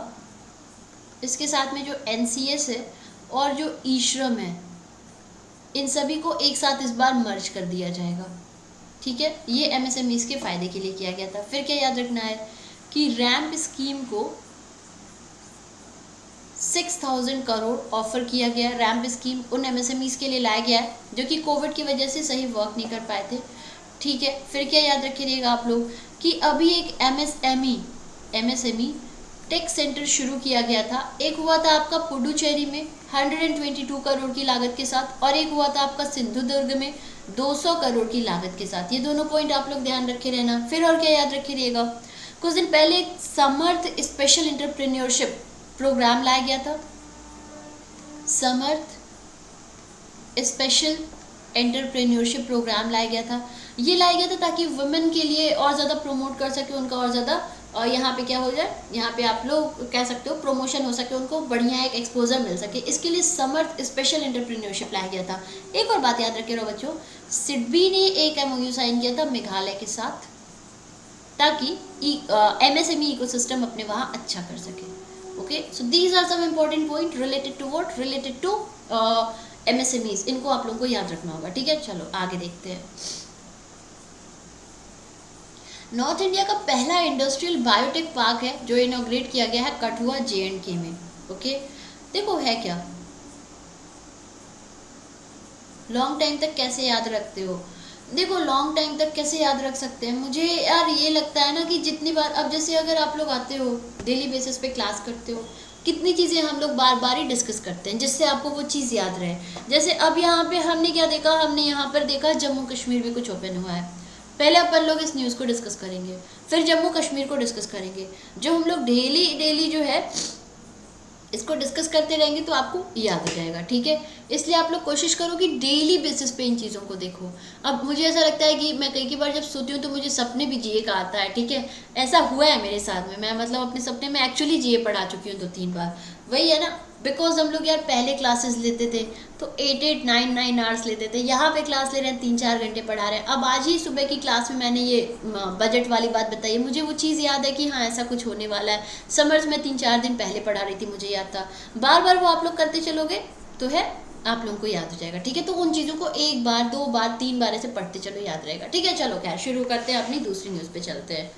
इसके साथ में जो NCS है और जो ई-श्रम है, इन सभी को एक साथ इस बार मर्ज कर दिया जाएगा, ठीक है। ये MSMEs के फ़ायदे के लिए किया गया था। फिर क्या याद रखना है कि रैम्प स्कीम को 6000 करोड़ ऑफर किया गया। रैम्प स्कीम उन MSMEs के लिए लाया गया है जो कि कोविड की वजह से सही वर्क नहीं कर पाए थे, ठीक है। फिर क्या याद रखिएगा आप लोग कि अभी एक MSME टेक सेंटर शुरू किया गया था। एक हुआ था आपका पुडुचेरी में 122 करोड़ की लागत के साथ, और एक हुआ था आपका सिंधुदुर्ग में 200 करोड़ की लागत के साथ। ये दोनों पॉइंट आप लोग ध्यान रखे रहना। फिर और क्या याद रखिएगा, कुछ दिन पहले समर्थ स्पेशल एंटरप्रेन्योरशिप प्रोग्राम लाया गया था। समर्थ स्पेशल एंटरप्रेन्योरशिप प्रोग्राम लाया गया था। ये लाया गया था ताकि वुमेन के लिए और ज़्यादा प्रमोट कर सके, उनका और ज़्यादा और यहाँ पे क्या हो जाए, यहाँ पे आप लोग कह सकते हो प्रमोशन हो सके, उनको बढ़िया एक एक्सपोजर मिल सके। इसके लिए समर्थ स्पेशल एंटरप्रेन्योरशिप लाया गया था। एक और बात याद रखे रहो बच्चों, सिडबी ने एक MOU साइन किया था मेघालय के साथ ताकि MSME इकोसिस्टम अपने वहाँ अच्छा कर सके। Okay, so these are some important point related to what, related to MSMEs। इनको आप लोगों को याद रखना होगा, ठीक है। चलो आगे देखते हैं। नॉर्थ इंडिया का पहला इंडस्ट्रियल बायोटेक पार्क है जो इनॉग्रेट किया गया है कठुआ JNK में। ओके, देखो है क्या, लॉन्ग टाइम तक कैसे याद रखते हो, देखो लॉन्ग टाइम तक कैसे याद रख सकते हैं, मुझे यार ये लगता है ना कि जितनी बार, अब जैसे अगर आप लोग आते हो डेली बेसिस पे क्लास करते हो, कितनी चीज़ें हम लोग बार बार ही डिस्कस करते हैं जिससे आपको वो चीज़ याद रहे। जैसे अब यहाँ पे हमने क्या देखा, हमने यहाँ पर देखा जम्मू कश्मीर में कुछ ओपन हुआ है। पहले अपन लोग इस न्यूज़ को डिस्कस करेंगे, फिर जम्मू कश्मीर को डिस्कस करेंगे। जो हम लोग डेली जो है इसको डिस्कस करते रहेंगे तो आपको याद आ जाएगा, ठीक है। इसलिए आप लोग कोशिश करो कि डेली बेसिस पे इन चीज़ों को देखो। अब मुझे ऐसा लगता है कि मैं कई बार जब सोती हूँ तो मुझे सपने भी GA का आता है, ठीक है। ऐसा हुआ है मेरे साथ में, मैं मतलब अपने सपने में एक्चुअली GA पढ़ा चुकी हूँ 2-3 बार। वही है ना, बिकॉज हम लोग यार पहले क्लासेस लेते थे तो 8-8 9-9 आवर्स लेते थे, यहाँ पे क्लास ले रहे हैं 3-4 घंटे पढ़ा रहे हैं। अब आज ही सुबह की क्लास में मैंने ये बजट वाली बात बताई, मुझे वो चीज़ याद है कि हाँ ऐसा कुछ होने वाला है। समर्स में 3-4 दिन पहले पढ़ा रही थी, मुझे याद था। बार बार वो आप लोग करते चलोगे तो है आप लोगों को याद हो जाएगा, ठीक है। तो उन चीज़ों को 1 बार 2 बार 3 बार ऐसे पढ़ते चलो, याद रहेगा, ठीक है। चलो खैर शुरू करते हैं, अपनी दूसरी न्यूज़ पे चलते हैं।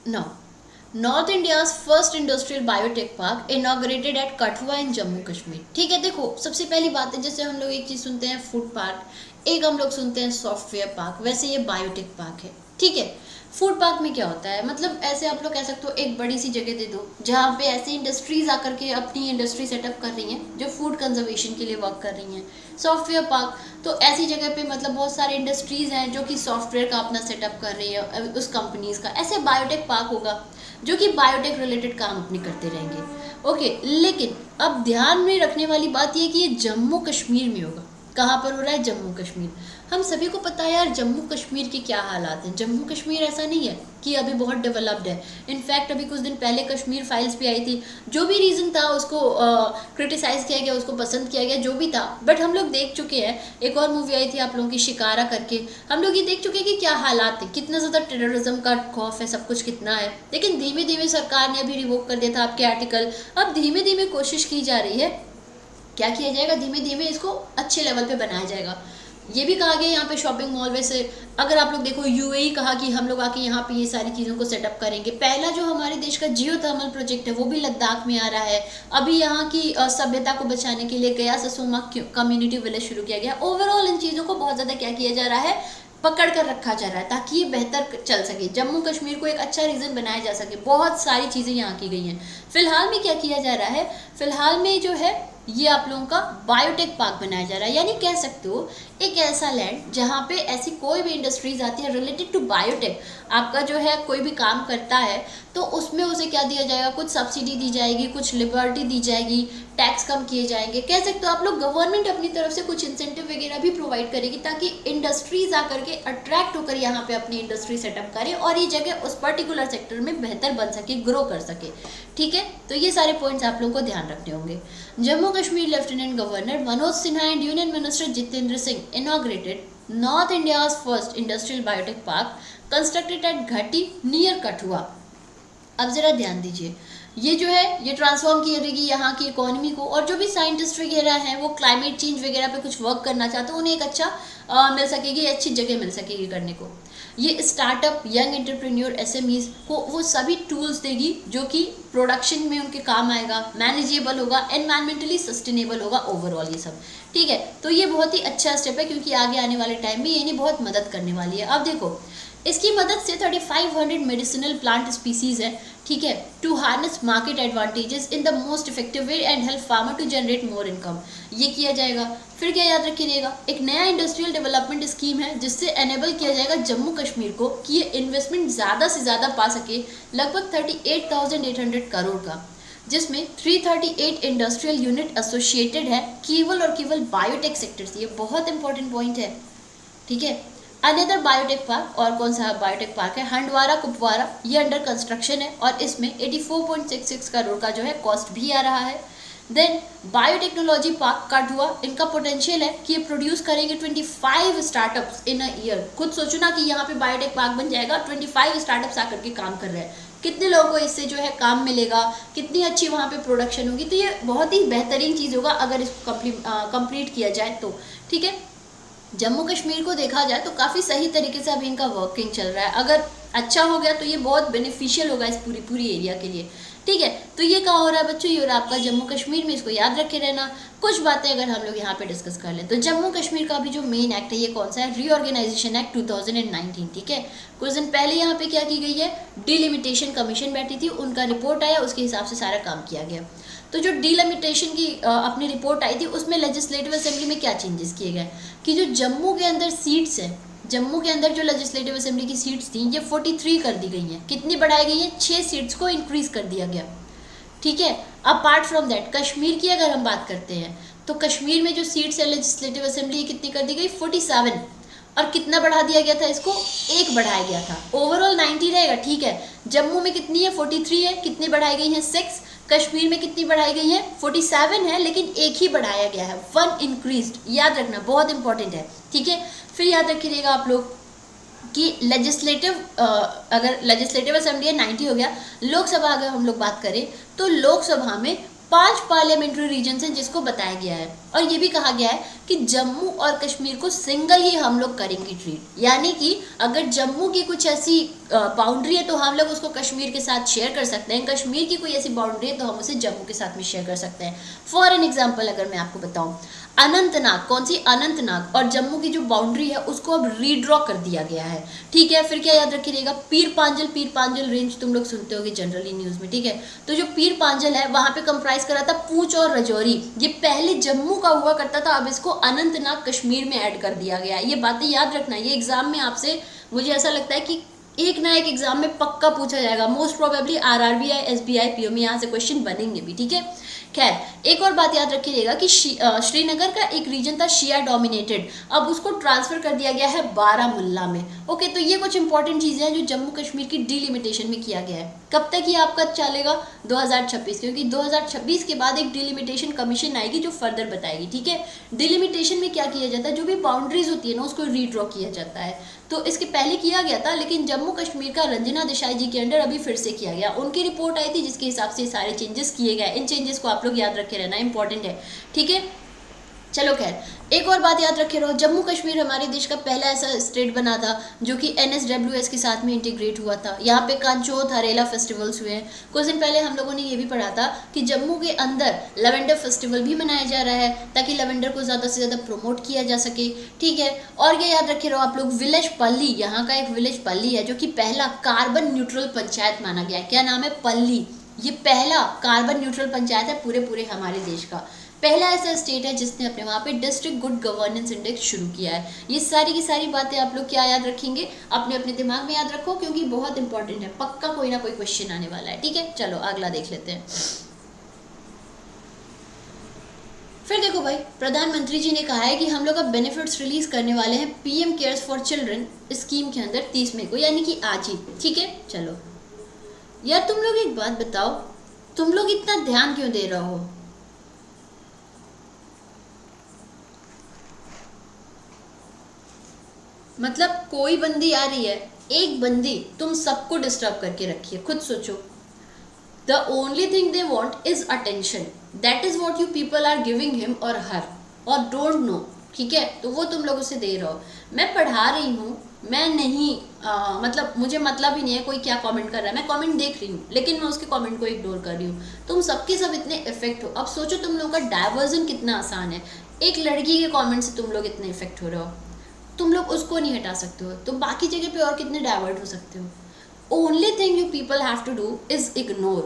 Now, north India's first industrial biotech park inaugurated at Kathua in Jammu Kashmir. ठीक है, देखो सबसे पहली बात है, जैसे हम लोग एक चीज़ सुनते हैं फूड पार्क, एक हम लोग सुनते हैं सॉफ्टवेयर पार्क, वैसे ये बायोटेक पार्क है, ठीक है। फूड पार्क में क्या होता है, मतलब ऐसे आप लोग कह सकते हो एक बड़ी सी जगह दे दो जहाँ पे ऐसे इंडस्ट्रीज आकर के अपनी इंडस्ट्री सेटअप कर रही हैं जो फूड कंजर्वेशन के लिए वर्क कर रही हैं। सॉफ्टवेयर पार्क तो ऐसी जगह पे मतलब बहुत सारे इंडस्ट्रीज हैं जो कि सॉफ्टवेयर का अपना सेटअप कर रही है उस कंपनीज का। ऐसे बायोटेक पार्क होगा जो कि बायोटेक रिलेटेड काम अपने करते रहेंगे। ओके, लेकिन अब ध्यान में रखने वाली बात यह कि ये जम्मू कश्मीर में होगा। कहाँ पर हो रहा है? जम्मू कश्मीर। हम सभी को पता है यार जम्मू कश्मीर के क्या हालात हैं। जम्मू कश्मीर ऐसा नहीं है कि अभी बहुत डेवलप्ड है। इनफैक्ट अभी कुछ दिन पहले कश्मीर फाइल्स भी आई थी, जो भी रीज़न था उसको क्रिटिसाइज़ किया गया, उसको पसंद किया गया, जो भी था। बट हम लोग देख चुके हैं, एक और मूवी आई थी आप लोगों की शिकारा करके, हम लोग ये देख चुके हैं कि क्या हालात है, कितना ज़्यादा टेररिज्म का खौफ है, सब कुछ कितना है। लेकिन धीमे धीमे सरकार ने अभी रिवोक कर दिया था आपके आर्टिकल। अब धीमे धीमे कोशिश की जा रही है, क्या किया जाएगा, धीमे धीमे इसको अच्छे लेवल पे बनाया जाएगा। ये भी कहा गया यहाँ पे शॉपिंग मॉल, वैसे अगर आप लोग देखो यूएई कहा कि हम लोग आके यहाँ पे ये सारी चीज़ों को सेटअप करेंगे। पहला जो हमारे देश का जियो थर्मल प्रोजेक्ट है वो भी लद्दाख में आ रहा है। अभी यहाँ की सभ्यता को बचाने के लिए गया ससोमा कम्युनिटी विलेज शुरू किया गया। ओवरऑल इन चीज़ों को बहुत ज़्यादा क्या किया जा रहा है, पकड़ कर रखा जा रहा है ताकि ये बेहतर चल सके, जम्मू कश्मीर को एक अच्छा रीजन बनाया जा सके। बहुत सारी चीज़ें यहाँ की गई हैं। फिलहाल में क्या किया जा रहा है, फिलहाल में जो है ये आप लोगों का बायोटेक पार्क बनाया जा रहा है। यानी कह सकते हो एक ऐसा लैंड जहाँ पे ऐसी कोई भी इंडस्ट्रीज आती है रिलेटेड टू बायोटेक, आपका जो है कोई भी काम करता है तो उसमें उसे क्या दिया जाएगा, कुछ सब्सिडी दी जाएगी, कुछ लिबर्टी दी जाएगी, टैक्स कम किए जाएंगे। कह सकते हो आप लोग गवर्नमेंट अपनी तरफ से कुछ इंसेंटिव वगैरह भी प्रोवाइड करेगी ताकि इंडस्ट्रीज आकर के अट्रैक्ट होकर यहाँ पे अपनी इंडस्ट्री सेटअप करें और ये जगह उस पर्टिकुलर सेक्टर में बेहतर बन सके, ग्रो कर सके। ठीक है, तो ये सारे पॉइंट्स आप लोगों को ध्यान रखने होंगे। Jammu Kashmir lieutenant governor Manoj Sinha and union minister Jitendra Singh inaugurated north India's first industrial biotech park constructed at घाटी नियर कठुआ। अब जरा ध्यान दीजिए, ये जो है ये ट्रांसफॉर्म करेगी यहाँ की इकोनॉमी को, और जो भी साइंटिस्ट वगैरह हैं वो क्लाइमेट चेंज वगैरह पे कुछ वर्क करना चाहते हैं उन्हें एक अच्छा मिल सकेगी, अच्छी जगह मिल सकेगी करने को। ये स्टार्टअप, यंग एंटरप्रेन्योर, एसएमईज को वो सभी टूल्स देगी जो कि प्रोडक्शन में उनके काम आएगा, मैनेजेबल होगा, एनवायरमेंटली सस्टेनेबल होगा ओवरऑल ये सब। ठीक है, तो ये बहुत ही अच्छा स्टेप है क्योंकि आगे आने वाले टाइम में ये इन्हें बहुत मदद करने वाली है। अब देखो इसकी मदद से 3500 मेडिसिनल प्लांट स्पीसीज है, ठीक है, to harness market advantages in the most effective way and help farmer to generate more income. ये किया जाएगा। फिर क्या याद रखिएगा, एक नया इंडस्ट्रियल डेवलपमेंट स्कीम है जिससे एनेबल किया जाएगा जम्मू कश्मीर को कि ये इन्वेस्टमेंट ज़्यादा से ज़्यादा पा सके, लगभग 38,800 करोड़ का, जिसमें 338 इंडस्ट्रियल यूनिट एसोसिएटेड है केवल और केवल बायोटेक सेक्टर से। ये बहुत इंपॉर्टेंट पॉइंट है, ठीक है। अनदर बायोटेक पार्क, और कौन सा बायोटेक पार्क है, हंडवारा कुपवारा, ये अंडर कंस्ट्रक्शन है और इसमें 84.66 करोड़ का जो है कॉस्ट भी आ रहा है। देन बायोटेक्नोलॉजी पार्क कठुआ, इनका पोटेंशियल है कि ये प्रोड्यूस करेंगे 25 स्टार्टअप्स इन अ ईयर। खुद सोचो ना कि यहाँ पे बायोटेक पार्क बन जाएगा, 25 स्टार्टअप्स आकर के काम कर रहे हैं, कितने लोगों को इससे जो है काम मिलेगा, कितनी अच्छी वहाँ पे प्रोडक्शन होगी। तो ये बहुत ही बेहतरीन चीज़ होगा अगर इसको कंप्लीट किया जाए तो, ठीक है। जम्मू कश्मीर को देखा जाए तो काफ़ी सही तरीके से अभी इनका वर्किंग चल रहा है। अगर अच्छा हो गया तो ये बहुत बेनिफिशियल होगा इस पूरी एरिया के लिए, ठीक है। तो ये कहाँ हो रहा है बच्चों, ये हो रहा है आपका जम्मू कश्मीर में। इसको याद रखे रहना। कुछ बातें अगर हम लोग यहाँ पे डिस्कस कर लें तो जम्मू कश्मीर का अभी जो मेन एक्ट है ये कौन सा है, रीऑर्गेनाइजेशन एक्ट 2019, ठीक है। कुछ दिन पहले यहाँ पे क्या की गई है, डिलिमिटेशन कमीशन बैठी थी, उनका रिपोर्ट आया, उसके हिसाब से सारा काम किया गया। तो जो डिलिमिटेशन की अपनी रिपोर्ट आई थी उसमें लेजिस्लेटिव असेंबली में क्या चेंजेस किए गए कि जो जम्मू के अंदर सीट्स हैं, जम्मू के अंदर जो लेजिस्लेटिव असेंबली की सीट्स थी ये 43 कर दी गई हैं। कितनी बढ़ाई गई है, 6 सीट्स को इंक्रीज कर दिया गया, ठीक है। अपार्ट फ्रॉम दैट कश्मीर की अगर हम बात करते हैं तो कश्मीर में जो सीट्स है लेजिस्लेटिव असेंबली कितनी कर दी गई, 47, और कितना बढ़ा दिया गया था इसको, 1 बढ़ाया गया था। ओवरऑल 90 रहेगा, ठीक है। जम्मू में कितनी है, 43 है, कितनी बढ़ाई गई है, 6। कश्मीर में कितनी बढ़ाई गई है, 47 है, लेकिन 1 ही बढ़ाया गया है, 1 इंक्रीज्ड। याद रखना, बहुत इंपॉर्टेंट है, ठीक है। फिर याद रखिएगा आप लोग कि लेजिस्लेटिव, अगर लेजिस्लेटिव असेंबली है 90 हो गया। लोकसभा अगर हम लोग बात करें तो लोकसभा में 5 पार्लियामेंट्री रीजन्स हैं जिसको बताया गया है, और ये भी कहा गया है कि जम्मू और कश्मीर को सिंगल ही हम लोग करेंगे ट्रीट। यानी कि अगर जम्मू की कुछ ऐसी बाउंड्री है तो हम लोग उसको कश्मीर के साथ शेयर कर सकते हैं, कश्मीर की कोई ऐसी बाउंड्री है तो हम उसे जम्मू के साथ में शेयर कर सकते हैं। फॉर एन एग्जाम्पल अगर मैं आपको बताऊं, अनंतनाग, कौन सी, अनंतनाग और जम्मू की जो बाउंड्री है उसको अब रीड्रॉ कर दिया गया है, ठीक है। फिर क्या याद रखिएगा, पीर पांजल रेंज तुम लोग सुनते होगे जनरली न्यूज में, ठीक है। तो जो पीर पांजल है वहां पे कंप्राइज करा था पूंछ और राजौरी, ये पहले जम्मू का हुआ करता था, अब इसको अनंतनाग कश्मीर में ऐड कर दिया गया है। ये बातें याद रखना, ये एग्जाम में आपसे, मुझे ऐसा लगता है कि एक ना एक एग्जाम में पक्का पूछा जाएगा, most probably RRB, SBI, PO में यहाँ से क्वेश्चन बनेंगे भी, ठीक है। खैर, एक और बात याद रखिएगा कि श्रीनगर का एक रीजन था शिया डोमिनेटेड, अब उसको ट्रांसफर कर दिया गया है बारामुल्ला में। ओके, तो ये कुछ इंपॉर्टेंट चीजें हैं जो जम्मू कश्मीर की डिलिमिटेशन में किया गया है। कब तक ये आपका चलेगा, 2026, क्योंकि 2026 के बाद एक डिलिमिटेशन कमीशन आएगी जो फर्दर बताएगी, ठीक है। डिलिमिटेशन में क्या किया जाता है, जो भी बाउंड्रीज होती है ना उसको रीड्रॉ किया जाता है। तो इसके पहले किया गया था, लेकिन जम्मू कश्मीर का रंजना देसाई जी के अंडर अभी फिर से किया गया। उनकी रिपोर्ट आई थी जिसके हिसाब से सारे चेंजेस किए गए। इन चेंजेस को आप लोग याद रखे रहना, इंपॉर्टेंट है, ठीक है। चलो खैर, एक और बात याद रखे रहो, जम्मू कश्मीर हमारे देश का पहला ऐसा स्टेट बना था जो कि NSWS के साथ में इंटीग्रेट हुआ था। यहाँ पे कांचोत, हरेला फेस्टिवल्स हुए हैं। कुछ दिन पहले हम लोगों ने ये भी पढ़ा था कि जम्मू के अंदर लेवेंडर फेस्टिवल भी मनाया जा रहा है ताकि लेवेंडर को ज़्यादा से ज़्यादा प्रमोट किया जा सके, ठीक है। और ये याद रखे रहो आप लोग, विलेज पल्ली, यहाँ का एक विलेज पल्ली है जो कि पहला कार्बन न्यूट्रल पंचायत माना गया है। क्या नाम है, पल्ली। ये पहला कार्बन न्यूट्रल पंचायत है पूरे हमारे देश का, पहला ऐसा स्टेट है जिसने अपने वहाँ पे डिस्ट्रिक्ट गुड गवर्नेंस इंडेक्स शुरू किया है। ये सारी की सारी बातें आप लोग क्या याद रखेंगे, अपने अपने दिमाग में याद रखो, क्योंकि बहुत इंपॉर्टेंट है, पक्का कोई ना कोई क्वेश्चन आने वाला है, ठीक है। चलो अगला देख लेते हैं। फिर देखो भाई, प्रधानमंत्री जी ने कहा है कि हम लोग अब बेनिफिट्स रिलीज करने वाले हैं PM cares for children scheme के अंदर 30 मई को, यानी कि आज ही, ठीक है। चलो यार, तुम लोग एक बात बताओ, तुम लोग इतना ध्यान क्यों दे रहे हो? मतलब कोई बंदी आ रही है, एक बंदी तुम सबको डिस्टर्ब करके रखी है, खुद सोचो। The only thing they want is attention, that is what you people are giving him और हर, और डोंट नो, ठीक है। तो वो तुम लोग उसे दे रहे हो। मैं पढ़ा रही हूँ, मैं नहीं मतलब मुझे मतलब ही नहीं है कोई क्या कमेंट कर रहा है, मैं कमेंट देख रही हूँ लेकिन मैं उसके कमेंट को इग्नोर कर रही हूँ। तुम सबके सब इतने इफेक्ट हो, अब सोचो तुम लोगों का डाइवर्जन कितना आसान है। एक लड़की के कमेंट से तुम लोग इतने इफेक्ट हो रहे हो, तुम लोग उसको नहीं हटा सकते हो, तो बाकी जगह पे और कितने डाइवर्ट हो सकते हो। Only thing you people have to do is ignore,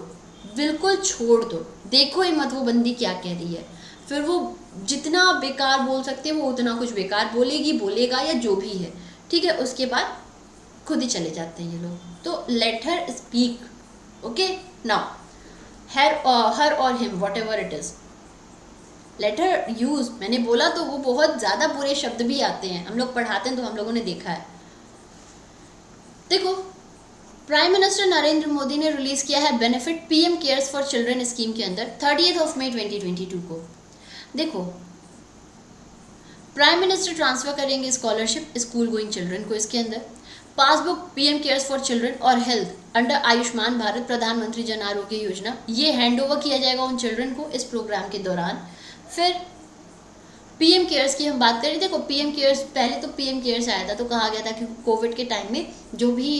बिल्कुल छोड़ दो, देखो ही मत वो बंदी क्या कह रही है। फिर वो जितना बेकार बोल सकते हैं वो उतना कुछ बेकार बोलेगी, बोलेगा या जो भी है, ठीक है। उसके बाद खुद ही चले जाते हैं ये लोग, तो let her speak, okay. Now her or him, whatever it is, let her use. मैंने बोला तो वो बहुत ज़्यादा बुरे शब्द भी आते हैं, हम लोग पढ़ाते हैं तो हम लोगों ने देखा है। देखो, प्राइम मिनिस्टर नरेंद्र मोदी ने रिलीज किया है benefit PM cares for children scheme के अंदर 30 मई 2022 को। देखो, प्राइम मिनिस्टर ट्रांसफर करेंगे स्कॉलरशिप स्कूल गोइंग चिल्ड्रन को, इसके अंदर passbook PM cares for children और हेल्थ अंडर आयुष्मान भारत प्रधानमंत्री जन आरोग्य योजना, ये हैंड ओवर किया जाएगा उन चिल्ड्रन को इस प्रोग्राम के दौरान। फिर PM केयर्स की हम बात करें, देखो PM केयर्स, पहले तो PM केयर्स आया था तो कहा गया था कि कोविड के टाइम में जो भी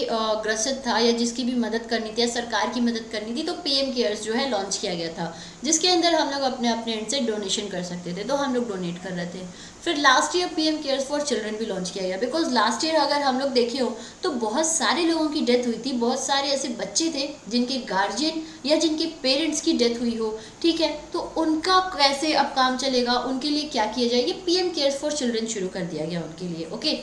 ग्रसित था या जिसकी भी मदद करनी थी या सरकार की मदद करनी थी तो PM केयर्स जो है लॉन्च किया गया था, जिसके अंदर हम लोग अपने अपने एंड से डोनेशन कर सकते थे, तो हम लोग डोनेट कर रहे थे। फिर last year PM cares for children भी लॉन्च किया गया, बिकॉज लास्ट ईयर अगर हम लोग देखे हो तो बहुत सारे लोगों की डेथ हुई थी, बहुत सारे ऐसे बच्चे थे जिनके गार्जियन या जिनके पेरेंट्स की डेथ हुई हो, ठीक है। तो उनका कैसे अब काम चलेगा, उनके लिए क्या किया जाए, ये PM केयर्स फॉर चिल्ड्रन शुरू कर दिया गया उनके लिए, ओके।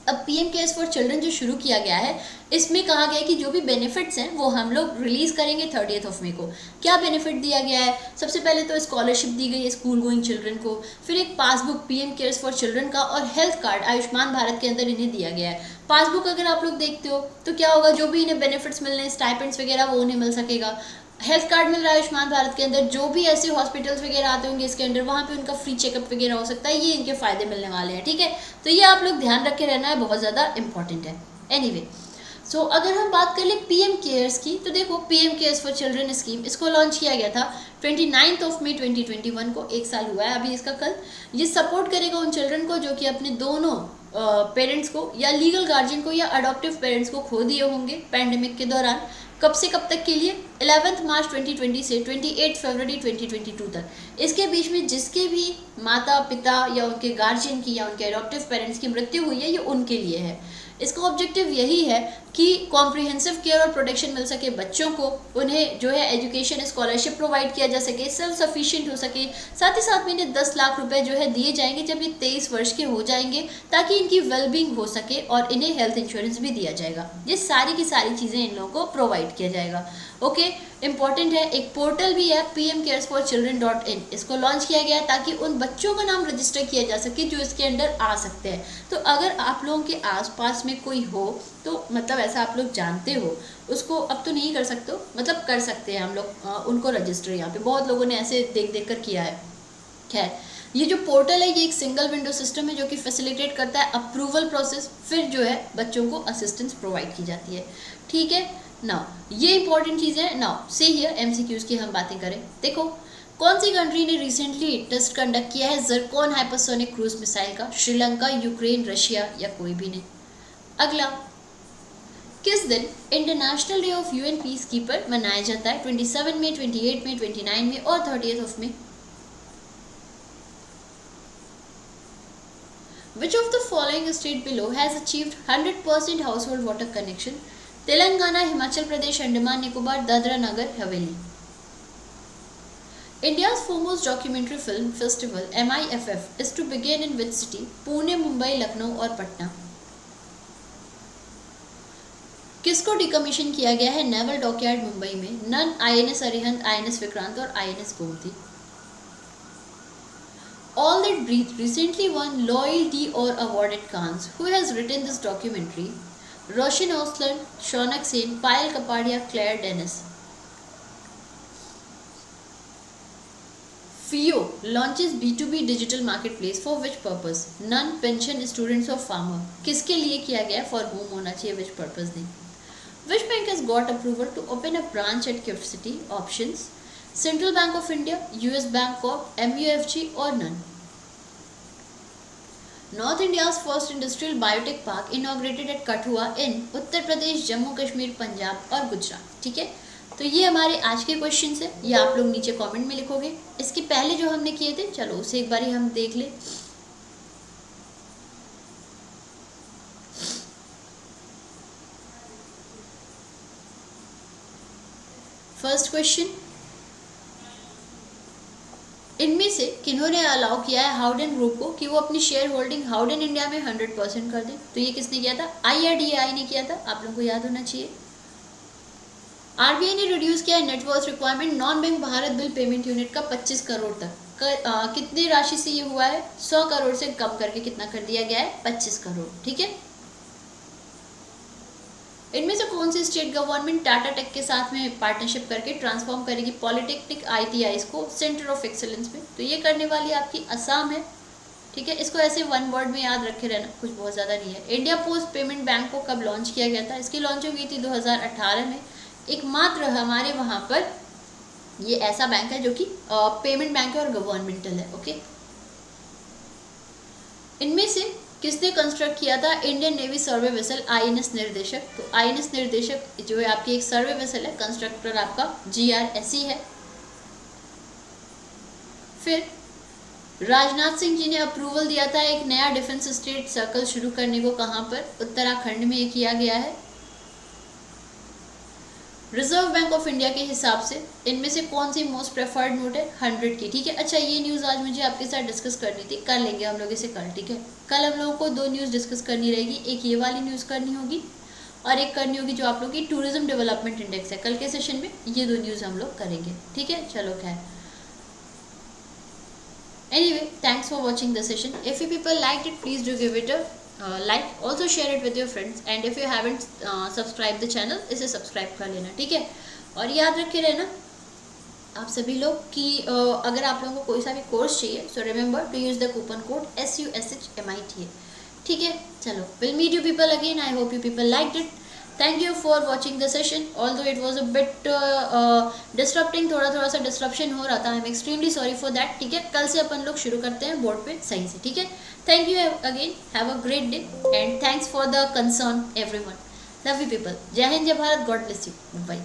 अब पीएम केयर्स फॉर चिल्ड्रन जो शुरू किया गया है, इसमें कहा गया है कि जो भी बेनिफिट्स हैं वो हम लोग रिलीज करेंगे 30 मई को। क्या बेनिफिट दिया गया है? सबसे पहले तो स्कॉलरशिप दी गई है स्कूल गोइंग चिल्ड्रन को, फिर एक passbook PM cares for children का, और हेल्थ कार्ड आयुष्मान भारत के अंदर इन्हें दिया गया है। पासबुक अगर आप लोग देखते हो तो क्या होगा, जो भी इन्हें बेनिफिट्स मिलने, स्टाइपेंड्स वगैरह, वो उन्हें मिल सकेगा। हेल्थ कार्ड मिल रहा है आयुष्मान भारत के अंदर, जो भी ऐसे हॉस्पिटल्स वगैरह आते होंगे इसके अंदर, वहाँ पे उनका फ्री चेकअप वगैरह हो सकता है, ये इनके फायदे मिलने वाले हैं। ठीक है, तो ये आप लोग ध्यान रख के रहना है, बहुत ज़्यादा इंपॉर्टेंट है। एनीवे सो अगर हम बात कर ले पीएम केयर्स की, तो देखो PM cares for children scheme, इसको लॉन्च किया गया था 29 मई 2021 को, 1 साल हुआ है अभी इसका कल। ये सपोर्ट करेगा उन चिल्ड्रन को जो कि अपने दोनों पेरेंट्स को या लीगल गार्जियन को या अडॉप्टिव पेरेंट्स को खो दिए होंगे पैंडेमिक के दौरान। कब से कब तक के लिए? 11 मार्च 2020 से 28 फरवरी 2022 तक। इसके बीच में जिसके भी माता पिता या उनके गार्जियन की या उनके अडॉप्टिव पेरेंट्स की मृत्यु हुई है, ये उनके लिए है। इसका ऑब्जेक्टिव यही है कि कॉम्प्रिहेंसिव केयर और प्रोटेक्शन मिल सके बच्चों को, उन्हें जो है एजुकेशन स्कॉलरशिप प्रोवाइड किया जा सके, सेल्फ सफिशिएंट हो सके, साथ ही साथ में इन्हें 10 लाख रुपए जो है दिए जाएंगे जब ये 23 वर्ष के हो जाएंगे, ताकि इनकी वेलबींग हो सके, और इन्हें हेल्थ इंश्योरेंस भी दिया जाएगा। ये सारी की सारी चीज़ें इन लोगों को प्रोवाइड किया जाएगा। ओके, इंपॉर्टेंट है। एक पोर्टल भी है pmcaresforchildren.in, इसको लॉन्च किया गया है ताकि उन बच्चों का नाम रजिस्टर किया जा सके जो इसके अंडर आ सकते हैं। तो अगर आप लोगों के आसपास में कोई हो, तो मतलब ऐसा आप लोग जानते हो, उसको अब तो नहीं कर सकते हो, मतलब कर सकते हैं हम लोग उनको रजिस्टर। यहाँ पे बहुत लोगों ने ऐसे देख देख कर किया है। खैर, ये जो पोर्टल है ये एक सिंगल विंडो सिस्टम है जो कि फैसिलिटेट करता है अप्रूवल प्रोसेस, फिर जो है बच्चों को असिस्टेंस प्रोवाइड की जाती है। ठीक है, नाउ ये इंपॉर्टेंट चीज़ है। नाउ से हियर एमसीक्यूज की हम बातें करें। देखो, कौन सी कंट्री ने रिसेंटली टेस्ट कंडक्ट किया है ज़िरकॉन हाइपरसोनिक क्रूज मिसाइल का? श्रीलंका, यूक्रेन, रशिया या कोई भी नहीं। अगला, किस दिन international day of UN peace keeper मनाया जाता है? 27 मई, 28 मई, 29 मई और 30 मई। Which of the following state below has achieved 100% household water connection? Telangana, Himachal Pradesh, Andaman Nicobar, Dadra Nagar Haveli. India's foremost documentary film festival MIFF is to begin in which city? Pune, Mumbai, Lucknow और पटना। किसको डिकमीशन किया गया है नेवल डॉकयार्ड मुंबई में? None, INS Arihant, INS Vikrant और INS Gomti. All That Breathe recently won Loyal d'Or award at Cannes. Who has written this documentary? Roshan Osland, Shaunak Sen, Payal Kapadia, Claire Denis. FIO launches B2B digital marketplace for which purpose? None, pension, students or farmer. किसके लिए किया गया? For whom होना चाहिए, which purpose नहीं। Which bank has got approval to open a branch at Gift City? Options: Central Bank of India, US Bank Corp, MUFG or none. North India's first industrial biotech park inaugurated at Kathua in Uttar Pradesh, Jammu Kashmir, Punjab और गुजरात। ठीक है, तो ये हमारे आज के questions है, ये आप लोग नीचे कमेंट में लिखोगे। इसके पहले जो हमने किए थे, चलो उसे एक बारी हम देख लें। फर्स्ट क्वेश्चन, इनमें से किन्होंने अलाउ किया है हाउडेन ग्रुप को कि वो अपनी शेयर होल्डिंग हाउडेन इंडिया में 100% कर दें? तो ये किसने किया था? IRDAI ने किया था, आप लोगों को याद होना चाहिए। RBI ने रिड्यूस किया है net worth requirement non bank Bharat bill payment unit का 25 करोड़ तक। कितनी राशि से ये हुआ है? 100 करोड़ से कम करके कितना कर दिया गया है? 25 करोड़। ठीक है, इनमें से कौन सी स्टेट गवर्नमेंट टाटा टेक के साथ में पार्टनरशिप करके ट्रांसफॉर्म करेगी पॉलिटेक्निक ITIs को सेंटर ऑफ एक्सेलेंस में? तो ये करने वाली आपकी असम है। ठीक है, इसको ऐसे वन वर्ड में याद रखे रहना, कुछ बहुत ज़्यादा नहीं है। इंडिया पोस्ट पेमेंट बैंक को कब लॉन्च किया गया था? इसकी लॉन्चिंग हुई थी 2018 में। एकमात्र हमारे वहाँ पर ये ऐसा बैंक है जो कि पेमेंट बैंक है और गवर्नमेंटल है। ओके, इनमें से किसने कंस्ट्रक्ट किया था इंडियन नेवी सर्वे वेसल INS निर्देशक? तो INS निर्देशक जो है आपकी एक सर्वे वेसल है, कंस्ट्रक्टर आपका GRSE है। फिर राजनाथ सिंह जी ने अप्रूवल दिया था एक नया डिफेंस स्टेट सर्कल शुरू करने को, कहाँ पर? उत्तराखंड में ये किया गया है। रिजर्व बैंक ऑफ इंडिया के हिसाब से इनमें से कौन सी मोस्ट प्रेफर्ड नोट है? 100 की, ठीक है। अच्छा, ये न्यूज़ आज मुझे आपके साथ डिस्कस करनी थी, कर लेंगे हम लोग इसे कल, ठीक है। कल हम लोगों को 2 न्यूज़ डिस्कस करनी रहेगी, एक ये वाली न्यूज़ करनी होगी और एक करनी होगी जो आप लोग की टूरिज्म डेवलपमेंट इंडेक्स है। कल के सेशन में ये 2 न्यूज़ हम लोग करेंगे, ठीक है। चलो खैर, anyway, thanks for watching the session. If you people liked it, please do give it a like. Also share it with your friends, and if you haven't subscribed the channel, इसे subscribe कर लेना, ठीक है। और याद रखे रहना आप सभी लोग कि अगर आप लोगों को कोई सा भी कोर्स चाहिए, so remember to use the coupon code SUSHMITA, ठीक है। चलो, will meet you people again. I hope you people liked it. Thank you for watching the session, although it was a bit disturbing, थोड़ा सा disruption हो रहा था. I am extremely sorry for that, ठीक है। कल से अपन लोग शुरू करते हैं बोर्ड पे सही से, ठीक है। Thank you again, have a great day and thanks for the concern everyone. Love you people. जय हिंद, जय Bharat. God bless you. Bye.